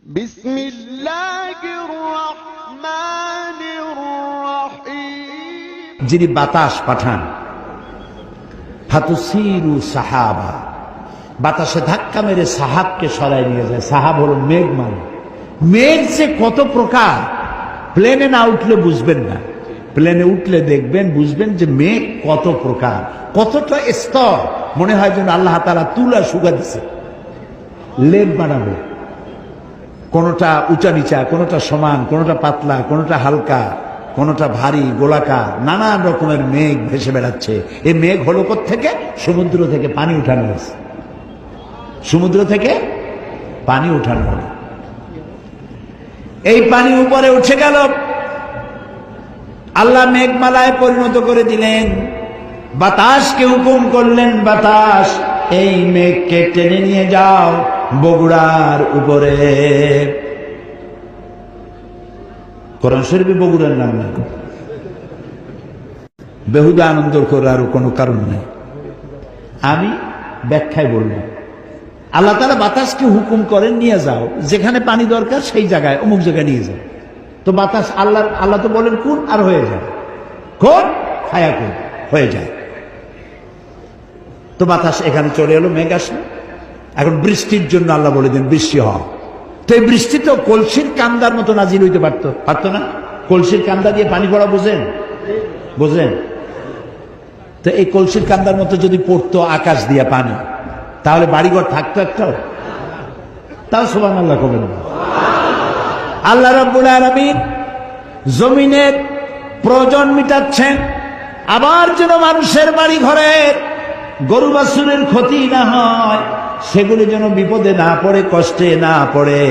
বিসমিল্লাহির রহমানির রহিম। যিনি বাতাস পাঠান, ফাতুসিরু সাহাবা, বাতাসে ধাক্কা মেরে সাহাবকে সরাই নিয়ে যায়। সাহাব হলো মেঘ, মানে মেঘ যে কত প্রকার, প্লেনে না উঠলে বুঝবেন না, প্লেনে উঠলে দেখবেন, বুঝবেন যে মেঘ কত প্রকার, কতটা স্তর। মনে হয় যেন আল্লাহ তাআলা তুলা শুকা দিছে, লেপ বানাবে, কোনটা উঁচা নিচা, কোনটা সমান, কোনটা পাতলা, কোনটা হালকা, কোনটা ভারী, গোলাকার, নানান রকমের মেঘ ভেসে বেড়াচ্ছে। এই মেঘ হলো কোত্থেকে? সমুদ্র থেকে পানি উঠানো হয়েছে, সমুদ্র থেকে পানি উঠানো হলো। এই পানি উপরে উঠে গেল, আল্লাহ মেঘমালায় পরিণত করে দিলেন, বাতাসকে হুকুম করলেন, বাতাস এই মেঘকে টেনে নিয়ে যাও বগুড়ার উপরে। কোরআন শরীফে বগুড়ার নাম নেই, বেহুদা আনন্দ করার কোনো কারণ নেই। আমি ব্যাখ্যায় বললাম, আল্লাহ তাআলা বাতাসকে হুকুম করেন, নিয়ে যাও যেখানে পানি দরকার সেই জায়গায়, অমুক জায়গায় নিয়ে যাও। তো বাতাস আল্লাহ তো বলেন কোন, আর হয়ে যায়, কোন খায়া কোন হয়ে যায়। তো বাতাস এখানে চলে এলো, মেঘ আসলো। এখন বৃষ্টির জন্য আল্লাহ বলে দেন বৃষ্টি হয়। তো এই বৃষ্টি তো কলসির কান্দার মতো নাজিল হইতে পারতো না? কলসির কান্দা দিয়ে পানি পড়া বোঝেন? বোঝেন? তো এই কলসির কান্দার মতো যদি পড়তো আকাশ দিয়া পানি, তাহলে বাড়িঘর থাকতো একটাও? তাও সুবহানাল্লাহ কবেন না। আল্লাহ রাব্বুল আলামিন জমিনের প্রয়োজন মিটাচ্ছেন, আবার যেন মানুষের বাড়ি ঘরের গরু বাছুরের ক্ষতি না হয়, সেগুলি যেন বিপদে না পড়ে, কষ্টে না পড়ে,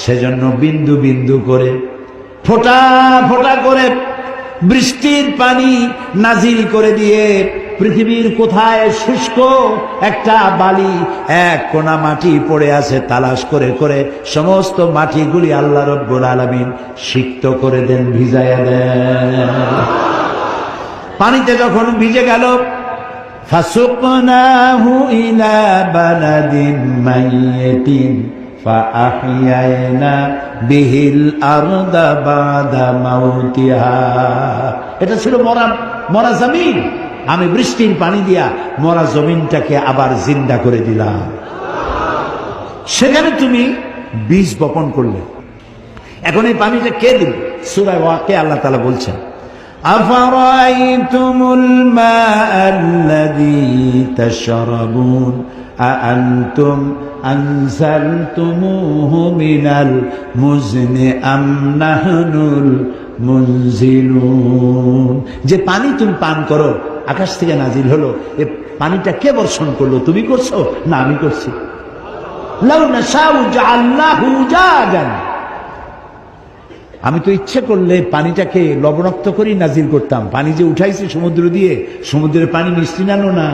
সেজন্য বিন্দু বিন্দু করে, ফোঁটা ফোঁটা করে বৃষ্টির পানি নাজিল করে দিয়ে পৃথিবীর কোথায় শুষ্ক একটা বালি, এক কোনা মাটি পড়ে আছে, তালাশ করে করে সমস্ত মাটিগুলি আল্লাহ রাব্বুল আলামিন সিক্ত করে দেন, ভিজায়া দেন। পানিতে যখন ভিজে গেল, ফাসুকনাহু ইলা বালাদিন মাইয়িতিন ফাআহইয়ানা বিহিল আরদা বাদা মাউতিহা। এটা ছিল মরা জমিন, আমি বৃষ্টির পানি দিয়া মরা জমিনটাকে আবার জিন্দা করে দিলাম। সেখানে তুমি বীজ বপন করলে। এখন এই পানিটা কে দিল? সূরা ওয়াকিয়া আল্লাহ তাআলা বলছেন, আফারাআইতুমুল মাআল্লাযী তাশরাবুন আআনতুম আনজালতুমুহু মিনাল মুজনি আম নাহনুল মুনজিলুন। যে পানি তুমি পান করো, আকাশ থেকে নাজিল হলো, এই পানিটা কে বর্ষণ করলো? তুমি করছো না আমি করছি? লাউ নাশাউ জাআলনাহু জাজান। আমি তো ইচ্ছে করলে পানিটাকে লবণাক্ত করেই নাজিল করতাম। পানি যে উঠাইছি সমুদ্র দিয়ে, সমুদ্রের পানি মিষ্টি না নোনা?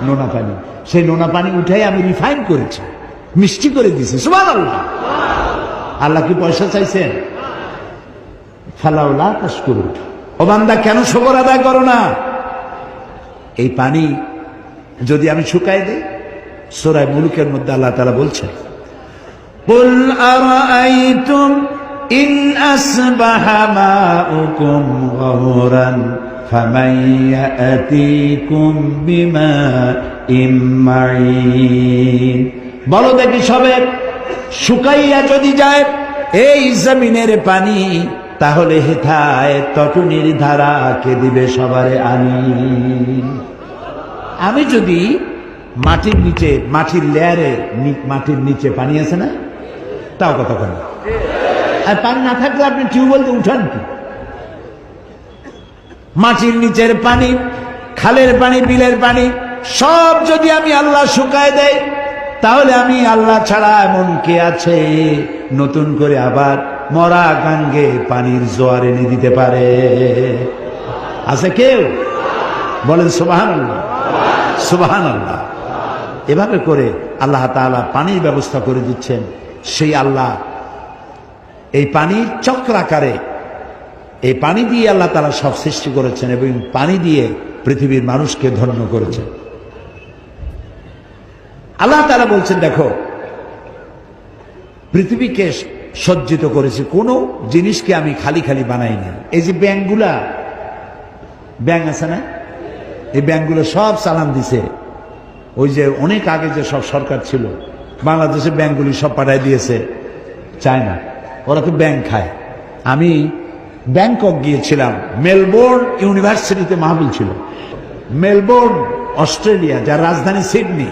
নোনা পানি। সেই নোনা পানি উঠাই আমি রিফাইন করেছি, মিষ্টি করে দিয়েছি। সুবহানাল্লাহ। আল্লাহ কি পয়সা চাইছেন? ফালাউলা তাশকুরুন। ও বান্দা, কেন শুকর আদায় করো না? এই পানি যদি আমি শুকাই দেই, সূরা মুলুকের মধ্যে আল্লাহ তাআলা বলছেন, কুল আরাআইতুম ইন আসবাহা মাউকুম গাওরান ফামান ইয়াতিকুম বিমাইন মাইন। বলো দেখি, সবে শুকাইয়া যদি যায় এই জমিনের পানি, তাহলে হেথায় তটনির ধারা কে দিবে সবারে আনি। আমি যদি মাটির নিচে, মাটির লেয়ারে, মাটির নিচে পানি আছে না, তাও কথা কেন? আর পানি না থাকলে আপনি টিউবওয়েল দিয়ে উঠান কি? মাটির নিচের পানি, খালের পানি, বিলের পানি সব যদি আমি আল্লাহ শুকায় দেয়, তাহলে আমি আল্লাহ ছাড়া এমন কে আছে নতুন করে আবার মরা গাঙ্গে পানির জোয়ার এনে দিতে পারে? আছে কেউ? বলেন সুবহানাল্লাহ, সুবহানাল্লাহ। এভাবে করে আল্লাহ তাআলা পানির ব্যবস্থা করে দিচ্ছেন। সেই আল্লাহ এই পানির চক্রাকারে, এই পানি দিয়ে আল্লাহ তাআলা সব সৃষ্টি করেছেন এবং পানি দিয়ে পৃথিবীর মানুষকে ধন্য করেছেন। আল্লাহ তাআলা বলছেন, দেখো পৃথিবীকে সজ্জিত করেছি, কোনো জিনিসকে আমি খালি খালি বানাইনি। এই যে ব্যাংকগুলা, ব্যাংক আছে না, এই ব্যাংকগুলো সব চালান দিছে। ওই যে অনেক আগে যে সব সরকার ছিল, বাংলাদেশের ব্যাংকগুলি সব পাঠাই দিয়েছে চায়না। ওরা তো ব্যাংক খায়। আমি ব্যাংকক গিয়েছিলাম, মেলবোর্ন ইউনিভার্সিটিতে মাহফিল ছিল। মেলবোর্ন অস্ট্রেলিয়া, যার রাজধানী সিডনি,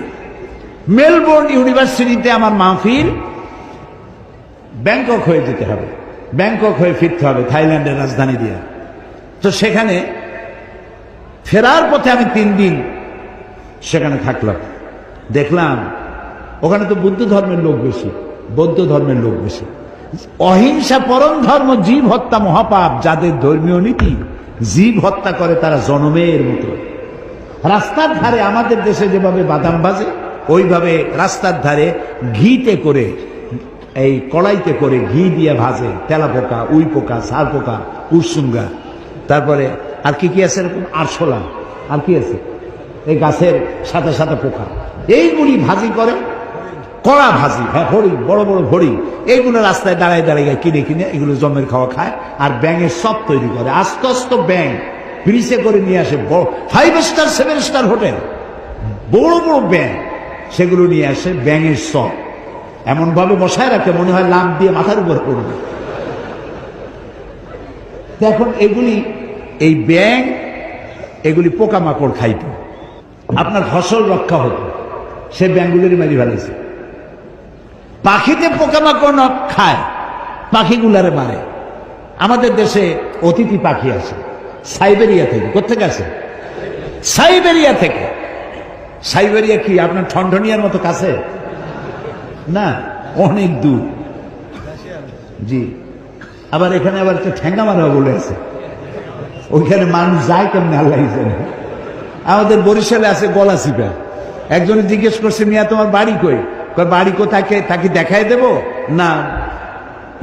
মেলবোর্ন ইউনিভার্সিটিতে আমার মাহফিল। ব্যাংকক হয়ে যেতে হবে, ব্যাংকক হয়ে ফিরতে হবে থাইল্যান্ডের রাজধানী দিয়ে। তো সেখানে ফেরার পথে আমি 3 দিন সেখানে থাকলাম। দেখলাম ওখানে তো বুদ্ধ ধর্মের লোক বেশি, বৌদ্ধ ধর্মের লোক বেশি। অহিংসা পরম ধর্ম, জীব হত্যা মহাপাপ। যাদের ধর্মীয় নীতি, জীব হত্যা করে তারা জনমের মতো। রাস্তার ধারে আমাদের দেশে যেভাবে বাদাম ভাজে, ওইভাবে রাস্তার ধারে ঘিতে করে, এই কড়াইতে করে ঘি দিয়ে ভাজে। তেলা পোকা, উই পোকা, সার পোকা, উরসুঙ্গা, তারপরে আর কি কি আছে এরকম, আরশোলা, আর কি আছে এই গাছের সাথে সাথে পোকা, এইগুলি ভাজি করে। কড়া ভাজি, হ্যাঁ, হরিণ, বড় বড় হরিণ, এইগুলো রাস্তায় দাঁড়ায় দাঁড়িয়ে কিনে কিনে এগুলো জমের খাওয়া খায়। আর ব্যাঙের সব তৈরি করে, আস্তে আস্তে ব্যাঙ ব্রিজে করে নিয়ে আসে। বড় 5 স্টার 7 স্টার হোটেল, বড় বড় ব্যাঙ, সেগুলো নিয়ে আসে। ব্যাঙের সব এমন ভাবে বসায় রাখে মনে হয় লাভ দিয়ে মাথার উপর পড়বে। এখন এগুলি, এই ব্যাঙ এগুলি পোকামাকড় খাইত, আপনার ফসল রক্ষা হতো, সে ব্যাঙগুলোরই মারি ফেলেছে। পাখিতে পোকামাকড় খায়, পাখিগুলারে মারে। আমাদের দেশে অতিথি পাখি আছে সাইবেরিয়া থেকে। কোথেকে আছে? সাইবেরিয়া থেকে। সাইবেরিয়া কি আপনার ঠনঠনিয়ার মতো কাছে না, অনেক দূর। জি, আবার এখানে আবার একটা ঠেঙ্গা মারা বলে আছে, ওইখানে মানুষ যায় কেমন আল্লাহ জানে। আমাদের বরিশালে আছে গলাচিপা। একজনে জিজ্ঞেস করছে, মিয়া তোমার বাড়ি কই? বাড়ি কোথায়, তাকে দেখাই দেবো না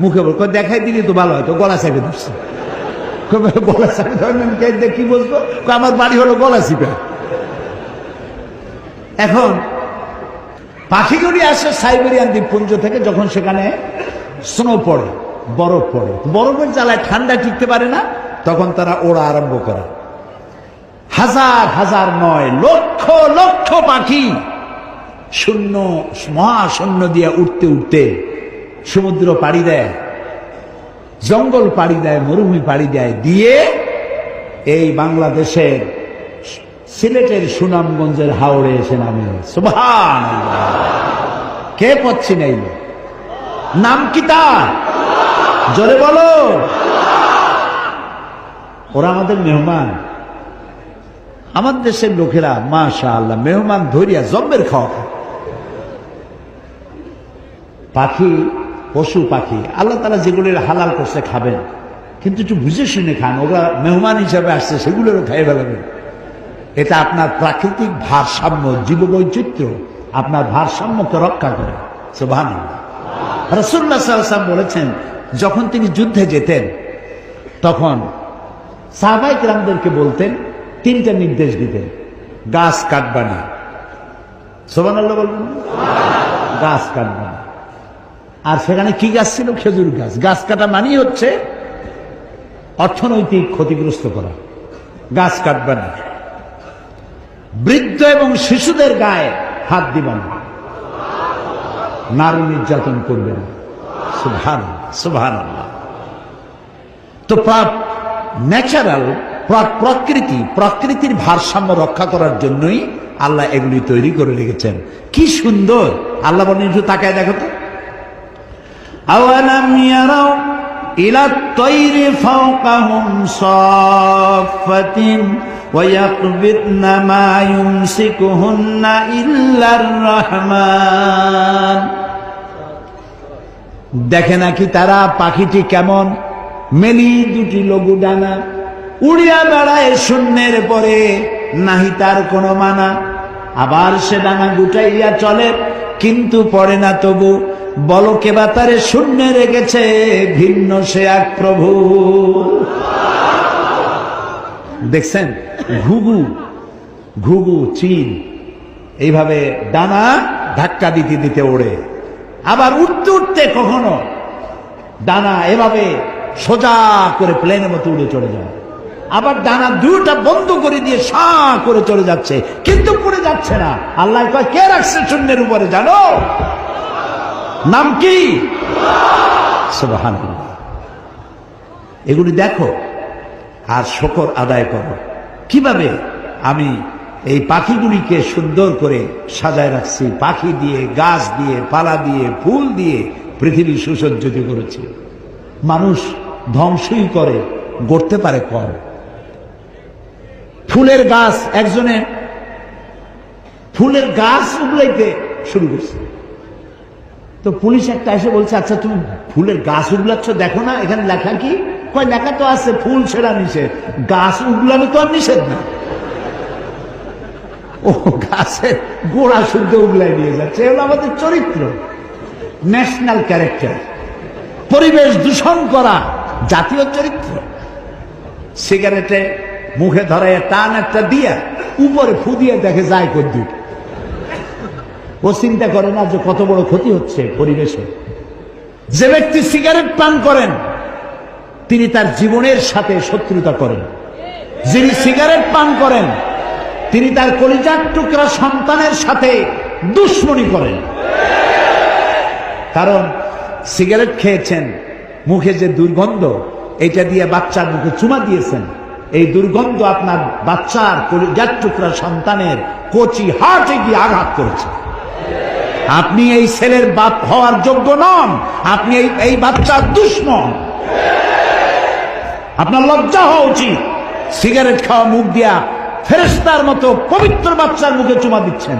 মুখে বল? দেখাই দিলি তো ভালো হয়তো, গলা চাপে দিচ্ছে। গলা চাপে ধরেন কি বলতো, আমার বাড়ি হলো গলাচিপা। এখন পাখিগুলি আসে সাইবেরিয়ান দ্বীপপুঞ্জ থেকে, যখন সেখানে স্নো পড়ে, বরফ পড়ে, বরফের জ্বালায় ঠান্ডা টিকতে পারে না, তখন তারা ওড়া আরম্ভ করে। হাজার হাজার নয়, লক্ষ লক্ষ পাখি শূন্য, মহাশূন্য দিয়ে উঠতে উঠতে সমুদ্র পাড়ি দেয়, জঙ্গল পাড়ি দেয়, মরুভূমি পাড়ি দেয়, দিয়ে এই বাংলাদেশের সিলেটের সুনামগঞ্জের হাওড়ে এসে নামে। সুবহানাল্লাহ! কে পড়ছি নাই? নাম কি তার? জোরে বলো। ওরা আমাদের মেহমান। আমাদের দেশের লোকেরা মাশাআল্লাহ মেহমান ধরিয়া জম্মের খাওয়া খায়। পাখি, পশু পাখি আল্লাহ তাআলা যেগুলোর হালাল করছে খাবেন, কিন্তু একটু বুঝে শুনে খান। ওরা মেহমান হিসাবে আসছে, সেগুলোরও খাইয়ে ফেলাবেন। এটা আপনার প্রাকৃতিক ভারসাম্য, জীববৈচিত্র্য, আপনার ভারসাম্যকে রক্ষা করে। সুবহানাল্লাহ। রাসূলুল্লাহ সাল্লাল্লাহু আলাইহি ওয়াসাল্লাম বলেছেন, যখন তিনি যুদ্ধে যেতেন তখন সাহাবায়ে কেরামদেরকে বলতেন, 3টা নির্দেশ দিতেন। গাছ কাটবা না। সুবহানাল্লাহ বলবেন। গাছ কাটবা না। আর সেখানে কি গাছ ছিল? খেজুর গাছ। গাছ কাটা মানেই হচ্ছে অর্থনৈতিক ক্ষতিগ্রস্ত করা। গাছ কাটবা না। বৃদ্ধ এবং শিশুদের গায়ে হাত দিবা না। নারী নির্যাতন করবে না। সুবহানাল্লাহ, সুবহানাল্লাহ। তো ন্যাচারাল প্রকৃতির ভারসাম্য রক্ষা করার জন্যই আল্লাহ এগুলি তৈরি করে রেখেছেন। কি সুন্দর! আল্লাহ বলেন, একটু তাকায় দেখো তো। আওয়ালাম ইয়ারাউ ইলা তাইরি ফাওকাহুম সাফাতিন ওয়া ইয়াকবিদনা মা ইউমসিকুহুন্না ইল্লার রহমান। দেখে নাকি তারা পাখিটি কেমন? মেলি দুটি লঘু ডানা, উড়িয়া বেড়ায় শূন্যের পরে, নাহি তার কোনো মানা। আবার সে ডানা গুটাইয়া চলে, কিন্তু পড়ে না তবু। বলো কে বা তারে শূন্যে রেখেছে, ভিন্ন সে এক প্রভু। দেখছেন? ঘুঘু, ঘুঘু, চিল এইভাবে ডানা ধাক্কা দিতে দিতে ওড়ে। আবার উঠতে উঠতে কখনো ডানা এভাবে সোজা করে প্লেনের মতো উড়ে চলে যায়, আবার ডানা দুটা বন্ধ করে দিয়ে সা করে চলে যাচ্ছে, কিন্তু পড়ে যাচ্ছে না। আল্লাহ কয় কে রাখছে শূন্যের উপরে জানো? নাম কি? সুবহানাল্লাহ। এগুলি দেখো আর শুকর আদায় করো। কিভাবে আমি এই পাখিগুলিকে সুন্দর করে সাজায় রাখছি, পাখি দিয়ে, গাছ দিয়ে, পালা দিয়ে, ফুল দিয়ে পৃথিবী সুসজ্জিত করেছি। মানুষ ধ্বংসই করে, গড়তে পারে কম। ফুলের গাছ, একজনে ফুলের গাছ উগলাইতে শুরু করছে, তো পুলিশ একটা এসে বলছে, আচ্ছা তুমি ফুলের গাছ উগলাচ্ছ, দেখো না এখানে লেখা কি? কয় লেখা তো আছে ফুল ছেড়া নিষেধ, গাছ উগলানো তো আর নিষেধ না। ও গাছের গোড়া শুদ্ধ উগলাই নিয়ে যাচ্ছে। এগুলো আমাদের চরিত্র, ন্যাশনাল ক্যারেক্টার। পরিবেশ দূষণ করা জাতীয় চরিত্র। সিগারেটে মুখে ধরায় টান একটা দিয়া উপরে ফু দিয়ে দেখে যায় কদ্দুর। ও চিন্তা করে না যে কত বড় ক্ষতি হচ্ছে পরিবেশে। যে ব্যক্তি সিগারেট পান করেন তিনি তার জীবনের সাথে শত্রুতা করেন। যিনি সিগারেট পান করেন তিনি তার কলিজার টুকরা সন্তানের সাথে দুশ্মনী করেন। কারণ সিগারেট খেয়েছেন, মুখে যে দুর্গন্ধ, এটা দিয়ে বাচ্চার মুখে চুমা দিয়েছেন, এই দুর্গন্ধ আপনার বাচ্চার কলিজার টুকরা সন্তানের কচি হার্টে গিয়ে আঘাত করেছে। আপনি এই ছেলের বাপ হওয়ার যোগ্য নন, আপনি এই বাচ্চার দুশ্মন। আপনার লজ্জা হওয়া উচিত। সিগারেট খাওয়া মুখ দিয়া ফেরেশতার মতো পবিত্র বাচ্চার মুখে চুমা দিচ্ছেন।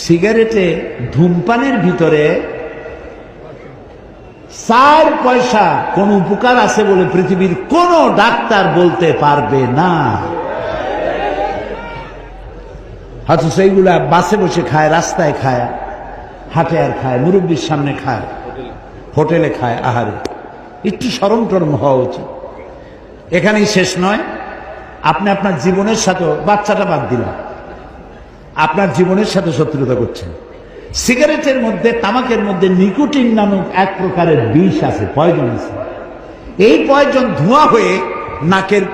সিগারেটে ধূমপানের ভিতরে 4 পয়সা কোন উপকার আছে বলে পৃথিবীর কোন ডাক্তার বলতে পারবে না। হয়তো সেইগুলা বাসে বসে খায়, রাস্তায় খায়, হাটে আর খায়, মুরব্বীর সামনে খায়, হোটেলে খায়। আহারে, একটু শরম টরম হওয়া উচিত। এখানেই শেষ নয়, আপনি আপনার জীবনের সাথে, বাচ্চাটা বাদ দিলাম, আপনার জীবনের সাথে শত্রুতা করছেন। সিগারেটের মধ্যে, তামাকের মধ্যে নিকোটিন নামক এক প্রকারের বিষ আছে, পয়জন আছে। এই পয়জন ধোঁয়া হয়ে নাকের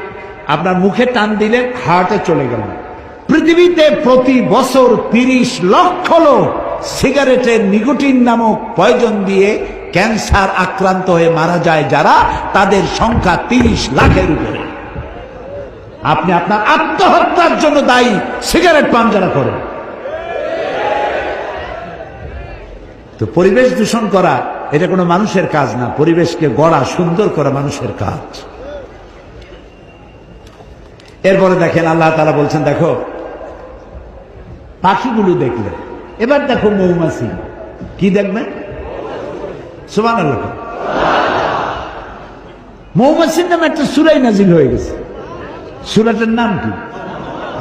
আপনার মুখে টান দিলে হার্টে চলে গেল। পৃথিবীতে প্রতি বছর 30 লক্ষ লোক সিগারেটের নিকোটিন নামক পয়জন দিয়ে ক্যান্সার আক্রান্ত হয়ে মারা যায় যারা, তাদের সংখ্যা 30 লাখের উপরে। আপনি আপনার আত্মহত্যার জন্য দায়ী সিগারেট পান যারা করেন। তো পরিবেশ দূষণ করা এটা কোনো মানুষের কাজ না, পরিবেশকে গড়া, সুন্দর করা মানুষের কাজ। এরপরে দেখেন আল্লাহ তাআলা বলছেন, দেখো পাখিগুলো দেখলে, এবার দেখো মৌমাছি। কি দেখবেন? সুবহানাল্লাহ। মৌমাছির নামে একটা সূরাই নাজিল হয়ে গেছে। সূরাটার নাম কি?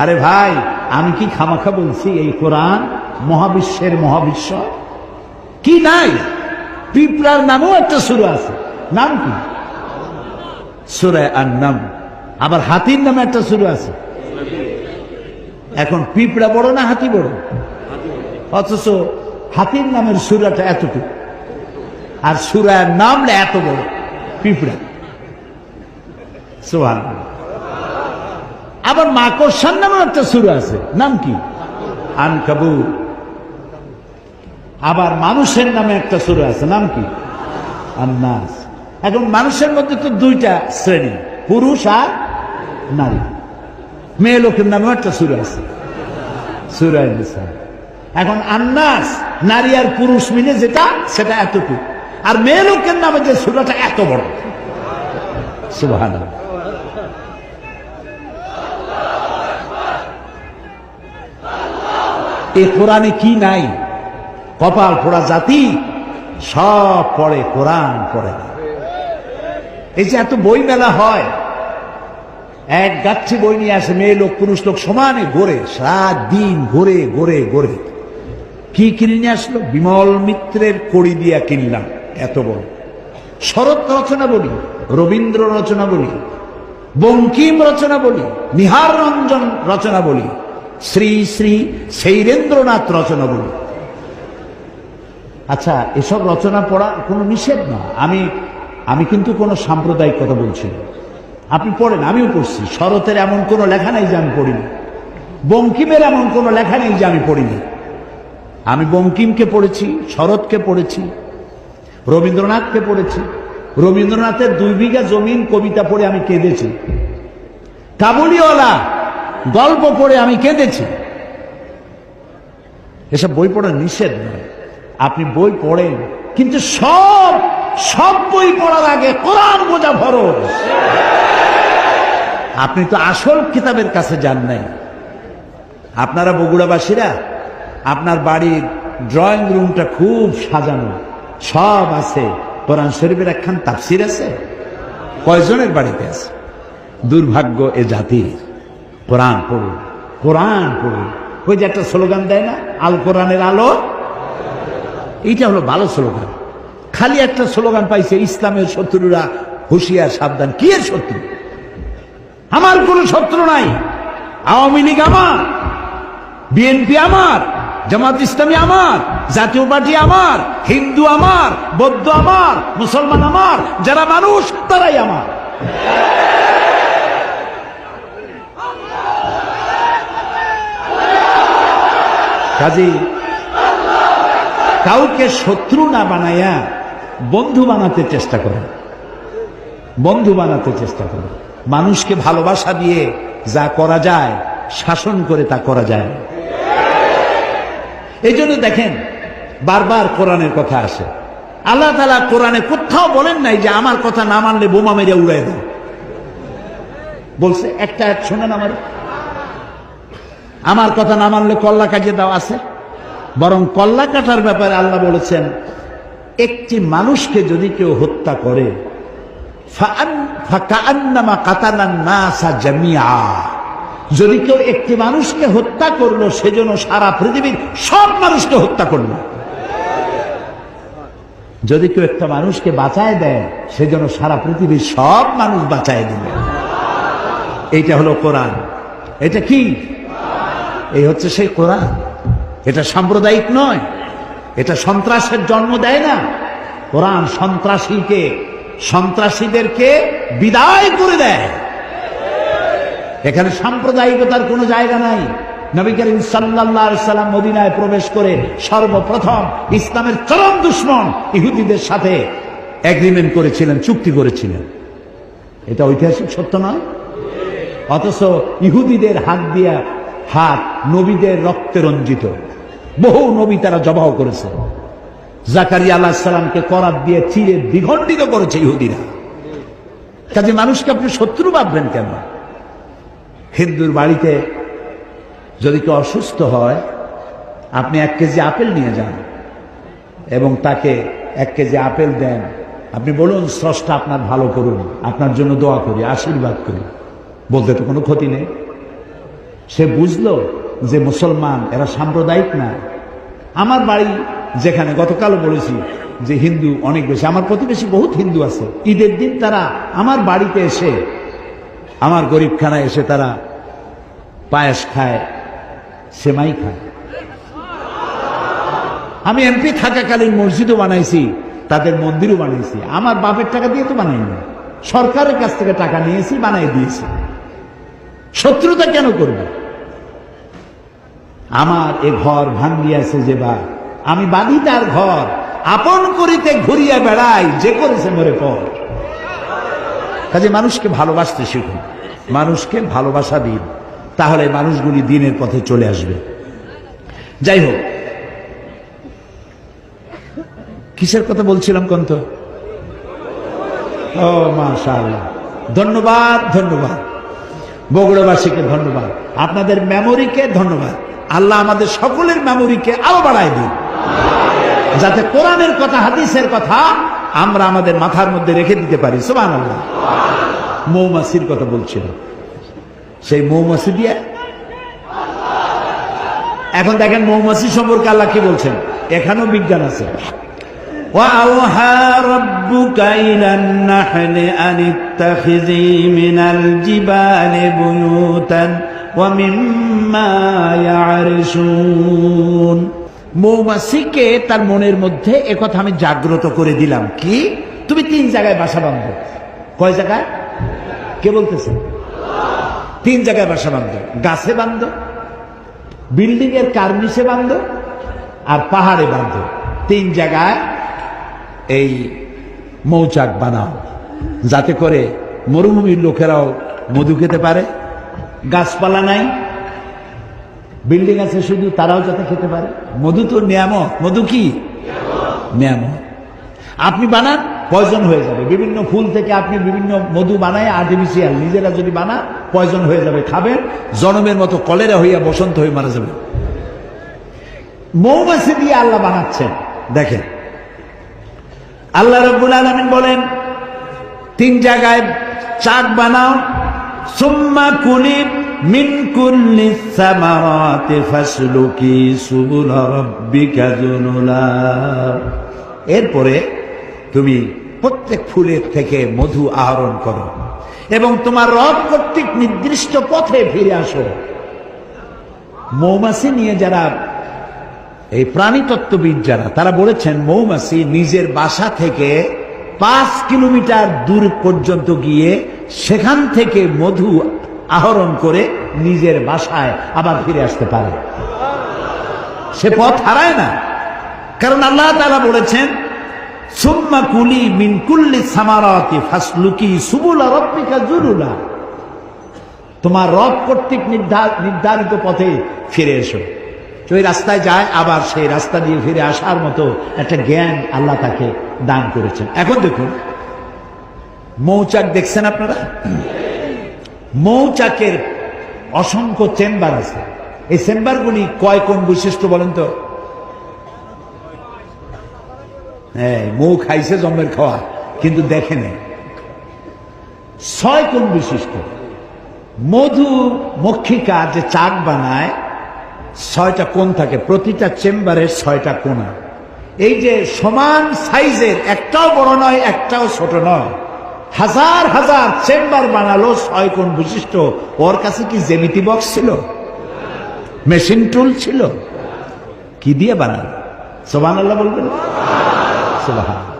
আরে ভাই, আমি কি খামাখা বলছি? এই কোরআন মহাবিশ্বের মহাবিশ্ব কি নাই? পিঁপড়ার নামেও একটা সূরা আছে, নাম কি? সূরা আন-নাম। আবার হাতির নামে একটা সূরা আছে। এখন পিঁপড়া বড় না হাতি বড়? অথচ হাতির নামের সূরাটা এতটুকু, আর সূরার নাম এত বড়, পিঁপড়া। সুবহানাল্লাহ। আবার মাকড়সার নামে একটা সূরা আছে, নাম কি? আনকাবুত। আবার মানুষের নামে একটা সূরা আছে, নাম কি? আন-নাস। এখন মানুষের মধ্যে তো 2টা শ্রেণী, পুরুষ আর নারী। মেয়ে লোকের নামে একটা সূরা আছে, সূরা নিসা। এখন আন-নাস, নারী আর পুরুষ মিলে যেটা, সেটা এতটুকু। আর মেয়ে লোকের নামে যে সূরাটা এত বড়। সুবহানাল্লাহ। এই কোরআনে কি নাই? কপাল পোড়া জাতি, সব পড়ে, কোরআন পড়ে না। এই যে এত বই মেলা হয়, এক গাচ্ছি বই নিয়ে আসে, মেয়ে লোক পুরুষ লোক সমানে ঘোরে, সারা দিন ঘোরে ঘোরে ঘোরে। কি কিনে নিয়ে আসলো? বিমল মিত্রের কড়ি দিয়া কিনলাম, এত বড়। শরৎ রচনা বলি, রবীন্দ্র রচনা বলি, বঙ্কিম রচনা বলি, নিহার রঞ্জন রচনা বলি, শ্রী শ্রী শৈলেন্দ্রনাথ রচনাগুলো। আচ্ছা, এসব রচনা পড়া কোনো নিষেধ না। আমি কিন্তু কোনো সাম্প্রদায়িক কথা বলছি না। আপনি পড়েন, আমিও পড়ছি। শরতের এমন কোনো লেখা নেই যে আমি পড়িনি, বঙ্কিমের এমন কোনো লেখা নেই যে আমি পড়িনি। আমি বঙ্কিমকে পড়েছি, শরৎকে পড়েছি, রবীন্দ্রনাথকে পড়েছি। রবীন্দ্রনাথের 2 বিঘা জমিন কবিতা পড়ে আমি কেঁদেছি। কাবুলিওয়ালা গল্প পড়ে আমি কেঁদেছি। এসব বই পড়া নিষেধ নয়, আপনি বই পড়েন, কিন্তু সব বই পড়ার আগে কোরআন বোঝা ফরজ। আপনি তো আসল কিতাবের কাছে যান নাই। আপনারা বগুড়াবাসীরা, আপনার বাড়ির ড্রয়িং রুমটা খুব সাজানো, সব আছে। কোরআন শরীফের একখান তাফসির আছে? কয়জনের বাড়িতে আছে? দুর্ভাগ্য এ জাতির। কোরআন পড়ুন, কোরআন পড়ুন। ওই যে একটা স্লোগান দেয় না, আল কোরআনের আলো, এইটা হলো ভালো স্লোগান। খালি একটা স্লোগান পাইছে, ইসলামের শত্রুরা হুঁশিয়ার সাবধান। কি এর শত্রু? আমার কোনো শত্রু নাই। আওয়ামী লীগ আমার, বিএনপি আমার, জামাত ইসলামী আমার, জাতীয় পার্টি আমার, হিন্দু আমার, বৌদ্ধ আমার, মুসলমান আমার, যারা মানুষ তারাই আমার। কাজী কাউকে শত্রু না বানাইয়া বন্ধু বানাতে চেষ্টা করেন, বন্ধু বানাতে চেষ্টা করেন। মানুষকে ভালোবাসা দিয়ে যা করা যায়, শাসন করে তা করা যায় না। এই জন্য দেখেন, বারবার কোরআনের কথা আসে। আল্লাহ তাআলা কোরআনে কোথাও বলেন নাই যে আমার কথা না মানলে বোমা মেরে উড়াই দাও। বলছে একটা শোনেন, আমার কথা না মানলে কল্লা কাটিয়ে দাও আছে। বরং কল্লা কাটার ব্যাপারে আল্লাহ বলেছেন, একটি মানুষকে যদি কেউ হত্যা করে, ফাকান্নামা কাতালান নাসা জামিআ, যদি কেউ একটি মানুষকে হত্যা করলো, সেজন্য সারা পৃথিবীর সব মানুষকে হত্যা করলো। যদি কেউ একটা মানুষকে বাঁচায় দেয়, সেজন্য সারা পৃথিবীর সব মানুষ বাঁচায় দিবে। এইটা হলো কোরআন। এটা কি? এই হচ্ছে সেই কোরআন। এটা সাম্প্রদায়িক নয়, এটা সন্ত্রাসের জন্ম দেয় না। কোরআন সন্ত্রাসীদেরকে বিদায় করে দেয়। এখানে সাম্প্রদায়িকতার কোনো জায়গা নাই। নবী করিম সাল্লাল্লাহু আলাইহি সাল্লাম মদিনায় প্রবেশ করে সর্বপ্রথম ইসলামের চরম দুশমন ইহুদিদের সাথে এগ্রিমেন্ট করেছিলেন, চুক্তি করেছিলেন। এটা ঐতিহাসিক সত্য নয়? অথচ ইহুদিদের হাত নবীদের রক্তে রঞ্জিত। বহু নবী তারা জবাহ করেছে। জাকারিয়া আলাইহিস সালামকে করাত দিয়ে চিরে দ্বিখণ্ডিত করেছে ইহুদিরা। কাজে মানুষকে আপনি শত্রু ভাববেন কেন? হিন্দুর বাড়িতে যদি কেউ অসুস্থ হয়, আপনি 1 কেজি আপেল নিয়ে যান এবং তাকে 1 কেজি আপেল দেন। আপনি বলুন, স্রষ্টা আপনার ভালো করুন, আপনার জন্য দোয়া করি, আশীর্বাদ করি। বলতে তো কোনো ক্ষতি নেই। সে বুঝলো যে মুসলমান এরা সাম্প্রদায়িক না। আমার বাড়ি যেখানে, গতকালও বলেছি যে হিন্দু অনেক বেশি, আমার প্রতিবেশী বহুত হিন্দু আছে। ঈদের দিন তারা আমার বাড়িতে এসে, আমার গরিবখানায় এসে তারা পায়েস খায়, সেমাই খায়। আমি এমপি থাকাকালীন মসজিদও বানাইছি, তাদের মন্দিরও বানাইছি। আমার বাপের টাকা দিয়ে তো বানাইনি, সরকারের কাছ থেকে টাকা নিয়েছি, বানাই দিয়েছি। শত্রুতা কেন করবে? আমার এ ঘর ভাঙ্গিয়াছে যে বা, আমি বাঁধি তার ঘর, আপন করিতে ঘুরিয়া বেড়াই, যে করেছে মরে পর। কাজে মানুষকে ভালোবাসতে শিখুন, মানুষকে ভালোবাসা দিন, তাহলে মানুষগুলি দিনের পথে চলে আসবে। যাই হোক, কিসের কথা বলছিলাম কোন তো? ও মাশাআল্লাহ, ধন্যবাদ, ধন্যবাদ বগুড়াবাসীকে, ধন্যবাদ আপনাদের মেমোরিকে, ধন্যবাদ। আল্লাহ আমাদের সকলের মেমোরিকে আরো বাড়ায় দিন, যাতে কোরআনের কথা, হাদিসের কথা আমরা আমাদের মাথার মধ্যে রেখে দিতে পারি। সুবহানাল্লাহ। মৌমাছির কথা বলছিল, সেই মৌমাছি দিয়ে এখন দেখেন মৌমাছি সম্পর্কে আল্লাহ কি বলছেন। এখানেও বিজ্ঞান আছে। وَأَوْحَى رَبُّكَ إِلَى النَّحْلِ أَنِ اتَّخِذِي مِنَ الْجِبَالِ بُيُوتًا ومما يعرشون। মৌমাছিকে তার মনের মধ্যে একথা আমি জাগ্রত করে দিলাম, কি তুমি 3 জায়গায় বাসা বাঁধো। কয় জায়গায়? কে বলতেছে? 3 জায়গায় বাসা বাঁধো। গাছে বাঁধো, বিল্ডিং এর কার্নিশে বাঁধো, আর পাহাড়ে বাঁধো। 3 জায়গায় এই মৌচাক বানাও, যাতে করে মরুভূমির লোকেরাও মধু খেতে পারে। গাছপালা নাই, বিল্ডিং আছে শুধু, তারাও যাতে খেতে পারে। মধু তো নিয়ামত। মধু কি নিয়ামত? আপনি বানান, পয়জন হয়ে যাবে। বিভিন্ন ফুল থেকে আপনি বিভিন্ন মধু বানায়, আর্টিফিশিয়াল, নিজেরা যদি বানান পয়জন হয়ে যাবে। খাবেন, জনমের মতো কলেরা হইয়া বসন্ত হয়ে মারা যাবে। মৌমাছি দিয়ে আল্লাহ বানাচ্ছেন। দেখেন, আল্লাহ রাব্বুল আলামিন বলেন 3 জায়গায় চাক বানাও। সুম্মা কুলি মিন কুল্লি সামারাতি ফাসলুকি সুবুলা রাব্বিকা যুনুলা। এরপরে তুমি প্রত্যেক ফুলের থেকে মধু আহরণ করো এবং তোমার রব কর্তৃক নির্দিষ্ট পথে ফিরে আসো। মৌমাছি নিয়ে যারা এই প্রাণীতত্ত্ববিদ যারা, তারা বলেছেন মৌমাছি নিজের বাসা থেকে 5 কিলোমিটার দূর পর্যন্ত গিয়ে সেখান থেকে মধু আহরণ করে নিজের বাসায় আবার ফিরে আসতে পারে। সে পথ হারায় না, কারণ আল্লাহ তাআলা বলেছেন সুম্মা কুলি মিন কুল্লি সামারাতি ফাসলুকি সুবুলা রাব্বিকা যুনুলা। তোমার রব কর্তৃক নির্ধারিত পথে ফিরে এসো। ওই রাস্তায় যায়, আবার সেই রাস্তা দিয়ে ফিরে আসার মতো একটা জ্ঞান আল্লাহ তাকে দান করেছেন। এখন দেখুন, মৌচাক দেখছেন আপনারা? মৌচাকের অসংখ্য চেম্বার আছে। এই চেম্বারগুলি কয় কোণ বিশিষ্ট বলেন তো? হ্যাঁ, মৌ খাইছে জন্মের খাওয়া, কিন্তু দেখে নেই। 6 কোণ বিশিষ্ট। মধু মক্ষিকা যে চাক বানায় 6টা কোণ থাকে, প্রতিটা চেম্বারের 6টা কোণা। এই যে সমান সাইজের, একটাও বড় নয় একটাও ছোট নয়, হাজার হাজার চেম্বার বানালো 6 কোণ বিশিষ্ট। ওর কাছে কি জ্যামিতি বক্স ছিল? মেশিন টুল ছিল? কি দিয়ে বানালো? সুবহানাল্লাহ বলবেন? সুবহানাল্লাহ।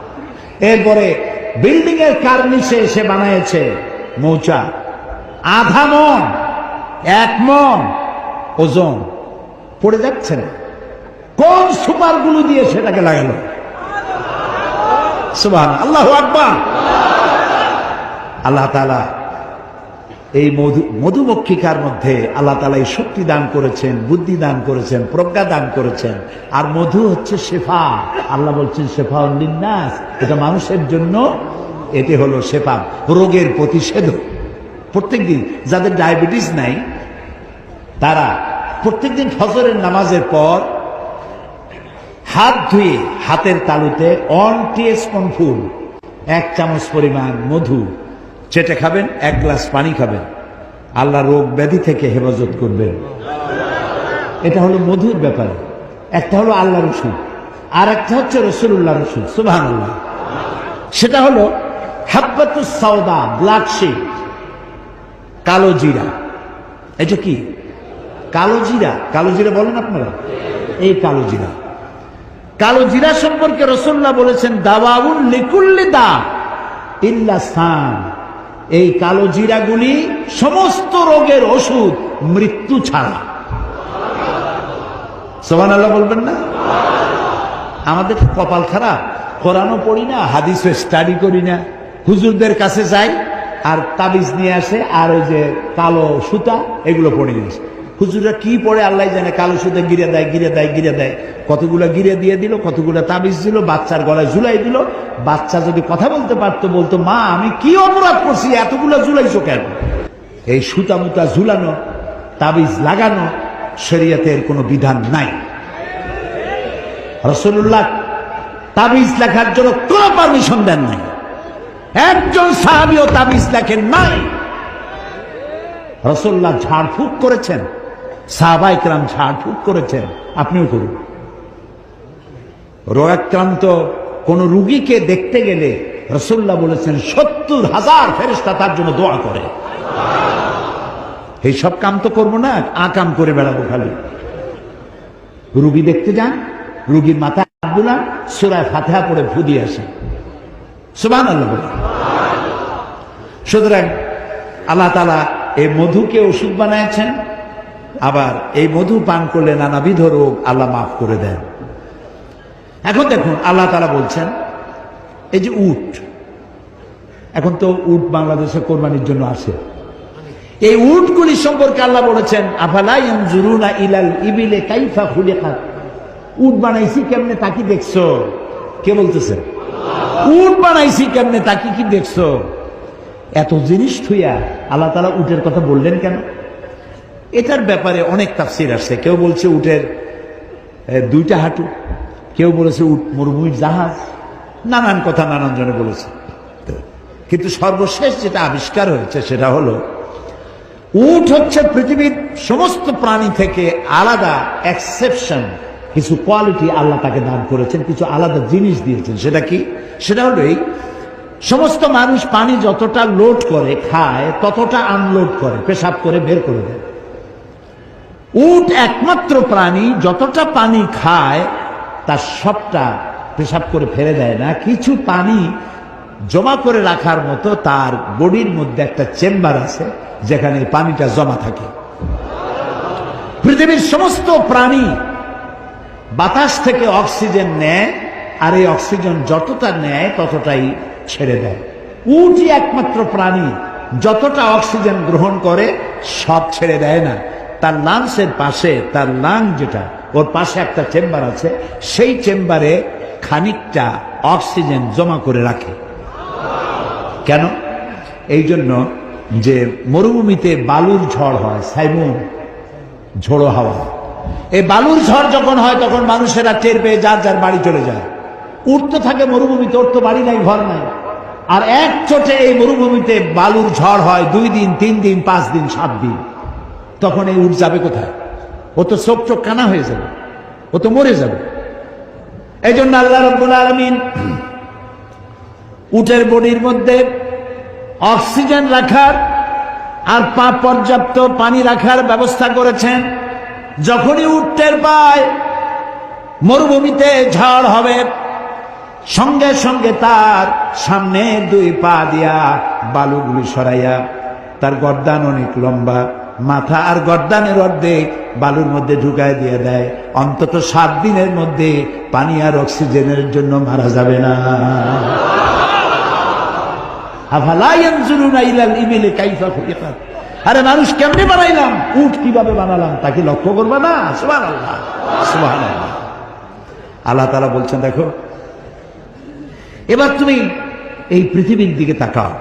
এরপরে বিল্ডিং এর কার্নিশে এসে বানাইছে মৌচাক। 1/2 মণ, 1 মণ ওজন, পড়ে যাচ্ছে না। কোন সুপার গুলো দিয়ে সেটাকে লাগালো? সুবহানাল্লাহ, আল্লাহু আকবার। আল্লাহ তাআলা এই মধুমক্ষিকার মধ্যে আল্লাহ তাআলা এই শক্তি দান করেছেন, বুদ্ধি দান করেছেন, প্রজ্ঞা দান করেছেন। আর মধু হচ্ছে শেফা। আল্লাহ বলছেন শেফাউন লিন্নাস, এটা মানুষের জন্য, এটি হলো শেফা, রোগের প্রতিষেধক। প্রত্যেকদিন যাদের ডায়াবেটিস নাই, তারা প্রত্যেকদিন ফজরের নামাজের পর হাত ধুয়ে হাতের তালুতে 1 টিস্পুন ফুল, 1 চামচ পরিমাণ মধু চেটে খাবেন, 1 গ্লাস পানি খাবেন। আল্লাহ রোগ ব্যাধি থেকে হেফাজত করবেন। এটা হলো মধুর ব্যাপার। একটা হলো আল্লাহর ওষুধ, আর একটা হচ্ছে রাসূলুল্লাহর ওষুধ। সুবহানাল্লাহ। সেটা হলো হাব্বাতুস সাওদা, ব্ল্যাক শিপ, কালো জিরা। এটা কি? কালো জিরা। কালো জিরা বলেন আপনারা? এই কালো জিরা। কালো জিরা সম্পর্কে রাসূলুল্লাহ বলেছেন দাওয়াউন লিকুল্লি দা ইল্লা সাম। এই কালো জিরাগুলি সমস্ত রোগের ওষুধ, মৃত্যু ছাড়া। সুবহানাল্লাহ বলবেন না? আমাদের কপাল খারাপ, কোরআনও পড়ি না, হাদিসও স্টাডি করি না। হুজুরদের কাছে যাই আর তাবিজ নিয়ে আসে, আর ওই যে কালো সুতা, এগুলো পড়ে নিয়ে আসে। হুজুররা কি পড়ে আল্লাহ জানে, কালো সুতা গিরে দেয়, গিরে দেয়, গিরে দেয়। কতগুলো গিরে দিয়ে দিল, কতগুলো তাবিজ দিল, বাচ্চার গলায় ঝুলাই দিল। বাচ্চা যদি কথা বলতে পারতো, বলতো মা আমি কি অপরাধ করছি, এতগুলো ঝুলাইছো কেন? এই সুতা মুতা ঝুলানো, তাবিজ লাগানো শরীয়তের কোনো বিধান নাই। রাসূলুল্লাহ তাবিজ লেখার জন্য কোনো পারমিশন দেন নাই। একজন সাহাবীও তাবিজ লেখেন নাই। রাসূলুল্লাহ ঝাড়ফুঁক করেছেন, সাহাবায়ে কেরাম ঝাড়ফুঁক করেছেন, আপনিও করুন। রোগাক্রান্ত কোন রোগীকে দেখতে গেলে রাসূলুল্লাহ বলেছেন 70,000 ফেরেশতা তার জন্য দোয়া করে। এই সব কাম তো করবো না, আকাম করে বেড়াবো খালি। রুগী দেখতে যান, রুগীর মাথায় হাত বুলান, সূরা ফাতিহা পড়ে ফু দিয়ে আসেন, সুবহানাল্লাহ বলে। সুতরাং আল্লাহ তাআলা এই মধুকে ওষুধ বানাচ্ছেন, আবার এই মধু পান করলে নানাবিধ রোগ আল্লাহ মাফ করে দেন। এখন দেখুন আল্লাহ তাআলা বলছেন, এই যে উট, এখন তো উট বাংলাদেশে কোরবানির জন্য আসে, এই উটগুলি সম্পর্কে আল্লাহ বলেছেন, আফালা ইয়ানজুরুনা ইলাল ইবিলি কাইফা খুলিকাত, উট বানাইছি কেমনে তা কি দেখছো? কে বলতেছে? উট বানাইছি কেমনে তা কি দেখছো? এত জিনিস থুইয়া আল্লাহ তাআলা উটের কথা বললেন কেন? এটার ব্যাপারে অনেক তাফসীর আসছে। কেউ বলছে উটের দুইটা হাঁটু, কেউ বলেছে উট মরুভূমির জাহাজ, নানান কথা নানান জনে বলেছে। কিন্তু সর্বশেষ যেটা আবিষ্কার হয়েছে সেটা হলো উট হচ্ছে পৃথিবীর সমস্ত প্রাণী থেকে আলাদা এক্সেপশন, কিছু কোয়ালিটি আল্লাহ তাকে দান করেছেন, কিছু আলাদা জিনিস দিয়েছেন। সেটা কি? সেটা হলো এই সমস্ত মানুষ পানি যতটা লোড করে খায় ততটা আনলোড করে, পেশাব করে বের করে দেয়। উট একমাত্র প্রাণী যতটা পানি খায় তার সবটা পেশাব করে ফেলে দেয় না, কিছু পানি জমা করে রাখার মতো তার বডির মধ্যে একটা চেম্বার আছে যেখানে পানিটা জমা থাকে। পৃথিবীর সমস্ত প্রাণী বাতাস থেকে অক্সিজেন নেয়, আর এই অক্সিজেন যতটা নেয় ততটাই ছেড়ে দেয়। উটই একমাত্র প্রাণী যতটা অক্সিজেন গ্রহণ করে সব ছেড়ে দেয় না। তার লাংসের পাশে, তার লাং যেটা, ওর পাশে একটা চেম্বার আছে, সেই চেম্বারে খানিকটা অক্সিজেন জমা করে রাখে। কেন? এই জন্য যে মরুভূমিতে বালুর ঝড় হয়, সাইমুন, ঝোড়ো হাওয়া, এই বালুর ঝড় যখন হয় তখন মানুষেরা টের পেয়ে যার যার বাড়ি চলে যায়। উট তো থাকে মরুভূমিতে, ওর তো বাড়ি নাই, ঘর নাই। আর এক চোটে এই মরুভূমিতে বালুর ঝড় হয় 2 দিন 3 দিন 5 দিন 7 দিন, তখন এই উট যাবে কোথায়? ও তো চোখ কানা হয়ে যাবে, ও তো মরে যাবে। এই জন্য আল্লাহ রাব্বুল আলামিন উটের বডির মধ্যে অক্সিজেন রাখার আর পর্যাপ্ত পানি রাখার ব্যবস্থা করেছেন। যখনই উট টের পায় মরুভূমিতে ঝড় হবে, সঙ্গে সঙ্গে তার সামনে 2 পা দিয়া বালুগুলি সরাইয়া, তার গর্দান অনেক লম্বা, মাথা আর গর্দানের অর্ধেক বালুর মধ্যে ঢুকায় দিয়ে দেয়। অন্তত 7 দিনের মধ্যে পানি আর অক্সিজেনের জন্য মারা যাবে না। আফালা ইয়ানজুরুনা ইলাল ইবিলি কাইফা খুলিকাত, আরে মানুষ কেমনে বানাইলাম, উট কিভাবে বানালাম তাকে লক্ষ্য করবা না? সুবহানাল্লাহ, সুবহানাল্লাহ। আল্লাহ তাআলা বলছেন, দেখো এবার তুমি এই পৃথিবীর দিকে তাকাও,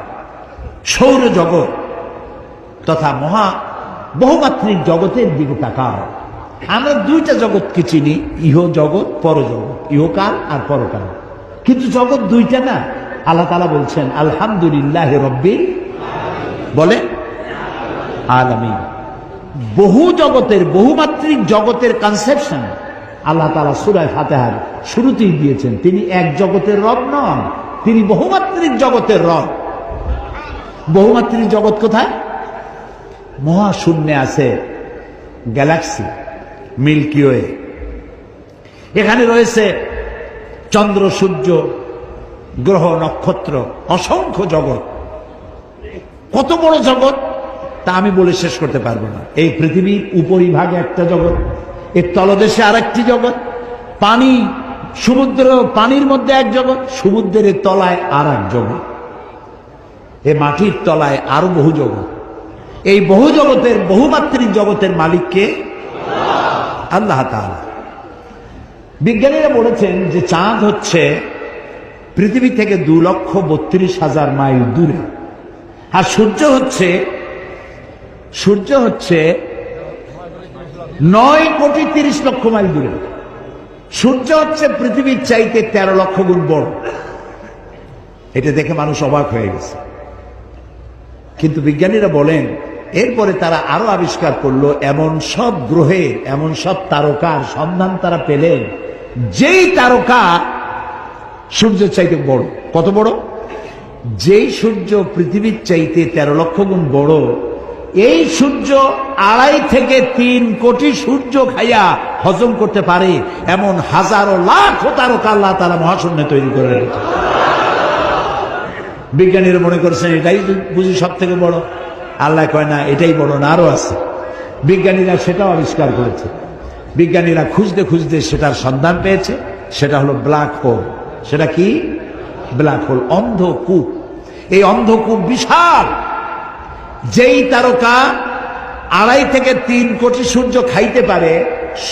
সৌরজগৎ তথা বহুমাত্রিক জগতের দিকে তাকাও। আমরা 2টা জগৎকে চিনি, ইহ জগৎ, পরজগৎ, ইহকাল আর পরকাল, কিন্তু জগৎ 2টা না। আল্লাহ তাআলা বলছেন আলহামদুলিল্লাহি রাব্বিল বলে আলামিন। বহু জগতের, বহুমাত্রিক জগতের কনসেপশন আল্লাহ তাআলা সূরা ফাতিহার শুরুতেই দিয়েছেন। তিনি এক জগতের রব নন, তিনি বহুমাত্রিক জগতের রব। বহুমাত্রিক জগৎ কোথায়? মহাশূন্যে আছে গ্যালাক্সি, মিল্কি ওয়ে, এখানে রয়েছে চন্দ্র, সূর্য, গ্রহ, নক্ষত্র, অসংখ্য জগৎ। কত বড় জগৎ তা আমি বলে শেষ করতে পারবো না। এই পৃথিবীর উপরিভাগে একটা জগৎ, এর তলদেশে আরেকটি জগৎ, পানি, সমুদ্র, পানির মধ্যে এক জগৎ, সমুদ্রের তলায় আর এক জগৎ, এ মাটির তলায় আরো বহু জগৎ। এই বহু জগতের, বহুমাত্রিক জগতের মালিককে আল্লাহ তাআলা। বিজ্ঞানীরা বলেছেন যে চাঁদ হচ্ছে পৃথিবী থেকে 2,32,000 মাইল দূরে, আর সূর্য হচ্ছে 9,30,00,000 মাইল দূরে। সূর্য হচ্ছে পৃথিবীর চাইতে 13 লক্ষ গুণ বড়। এটা দেখে মানুষ অবাক হয়ে গেছে। কিন্তু বিজ্ঞানীরা বলেন এরপরে তারা আরো আবিষ্কার করলো, এমন সব গ্রহে, এমন সব তারকার সন্ধান তারা পেলেন যেই তারকা সূর্যের চাইতে বড়। কত বড়? যেই সূর্য পৃথিবীর চাইতে 13 লক্ষ গুণ বড়, এই সূর্য 2.5 থেকে 3 কোটি সূর্য খাইয়া হজম করতে পারে এমন হাজারো লাখ তারকা আল্লাহ তাআলা মহাশূন্যে তৈরি করে রেখেছে। বিজ্ঞানীরা মনে করছেন এটাই বুঝি সব থেকে বড়। আল্লাহ কয় না, এটাই বড় না, আরো আছে। বিজ্ঞানীরা সেটাও আবিষ্কার করেছে। বিজ্ঞানীরা খুঁজতে খুঁজতে সেটার সন্ধান পেয়েছে। সেটা হলো ব্ল্যাক হোল। সেটা কি? ব্ল্যাক হোল, অন্ধকূপ। এই অন্ধকূপ বিশাল। যেই তারকা 2.5 থেকে 3 কোটি সূর্য খাইতে পারে,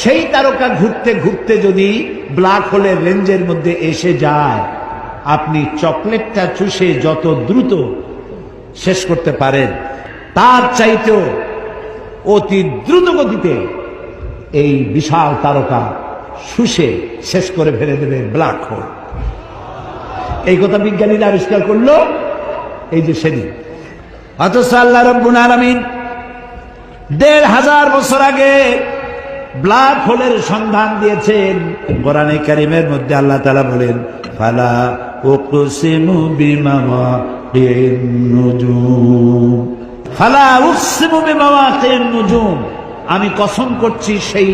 সেই তারকা ঘুরতে ঘুরতে যদি ব্ল্যাক হোলের রেঞ্জের মধ্যে এসে যায়, আপনি চকলেটটা চুষে যত দ্রুত শেষ করতে পারেন, তার চাইতেও অতি দ্রুত গতিতে এই বিশাল তারকা শুষে শেষ করে ফেলে দেবে ব্ল্যাক হোল। এই কথা বিজ্ঞানীরা আবিষ্কার করলো এই যে সেদিন। অথচ আল্লাহ রাব্বুল আলামিন 1500 বছর আগে ব্ল্যাক হোলের সন্ধান দিয়েছেন। কোরআনে কারীমের মধ্যে আল্লাহ তাআলা বলেন, ফালা উকসিমু বিমাওয়াকিন নুজুম, ফালা উকসিমু বিমাওয়াকিন নুজুম, আমি কসম করছি সেই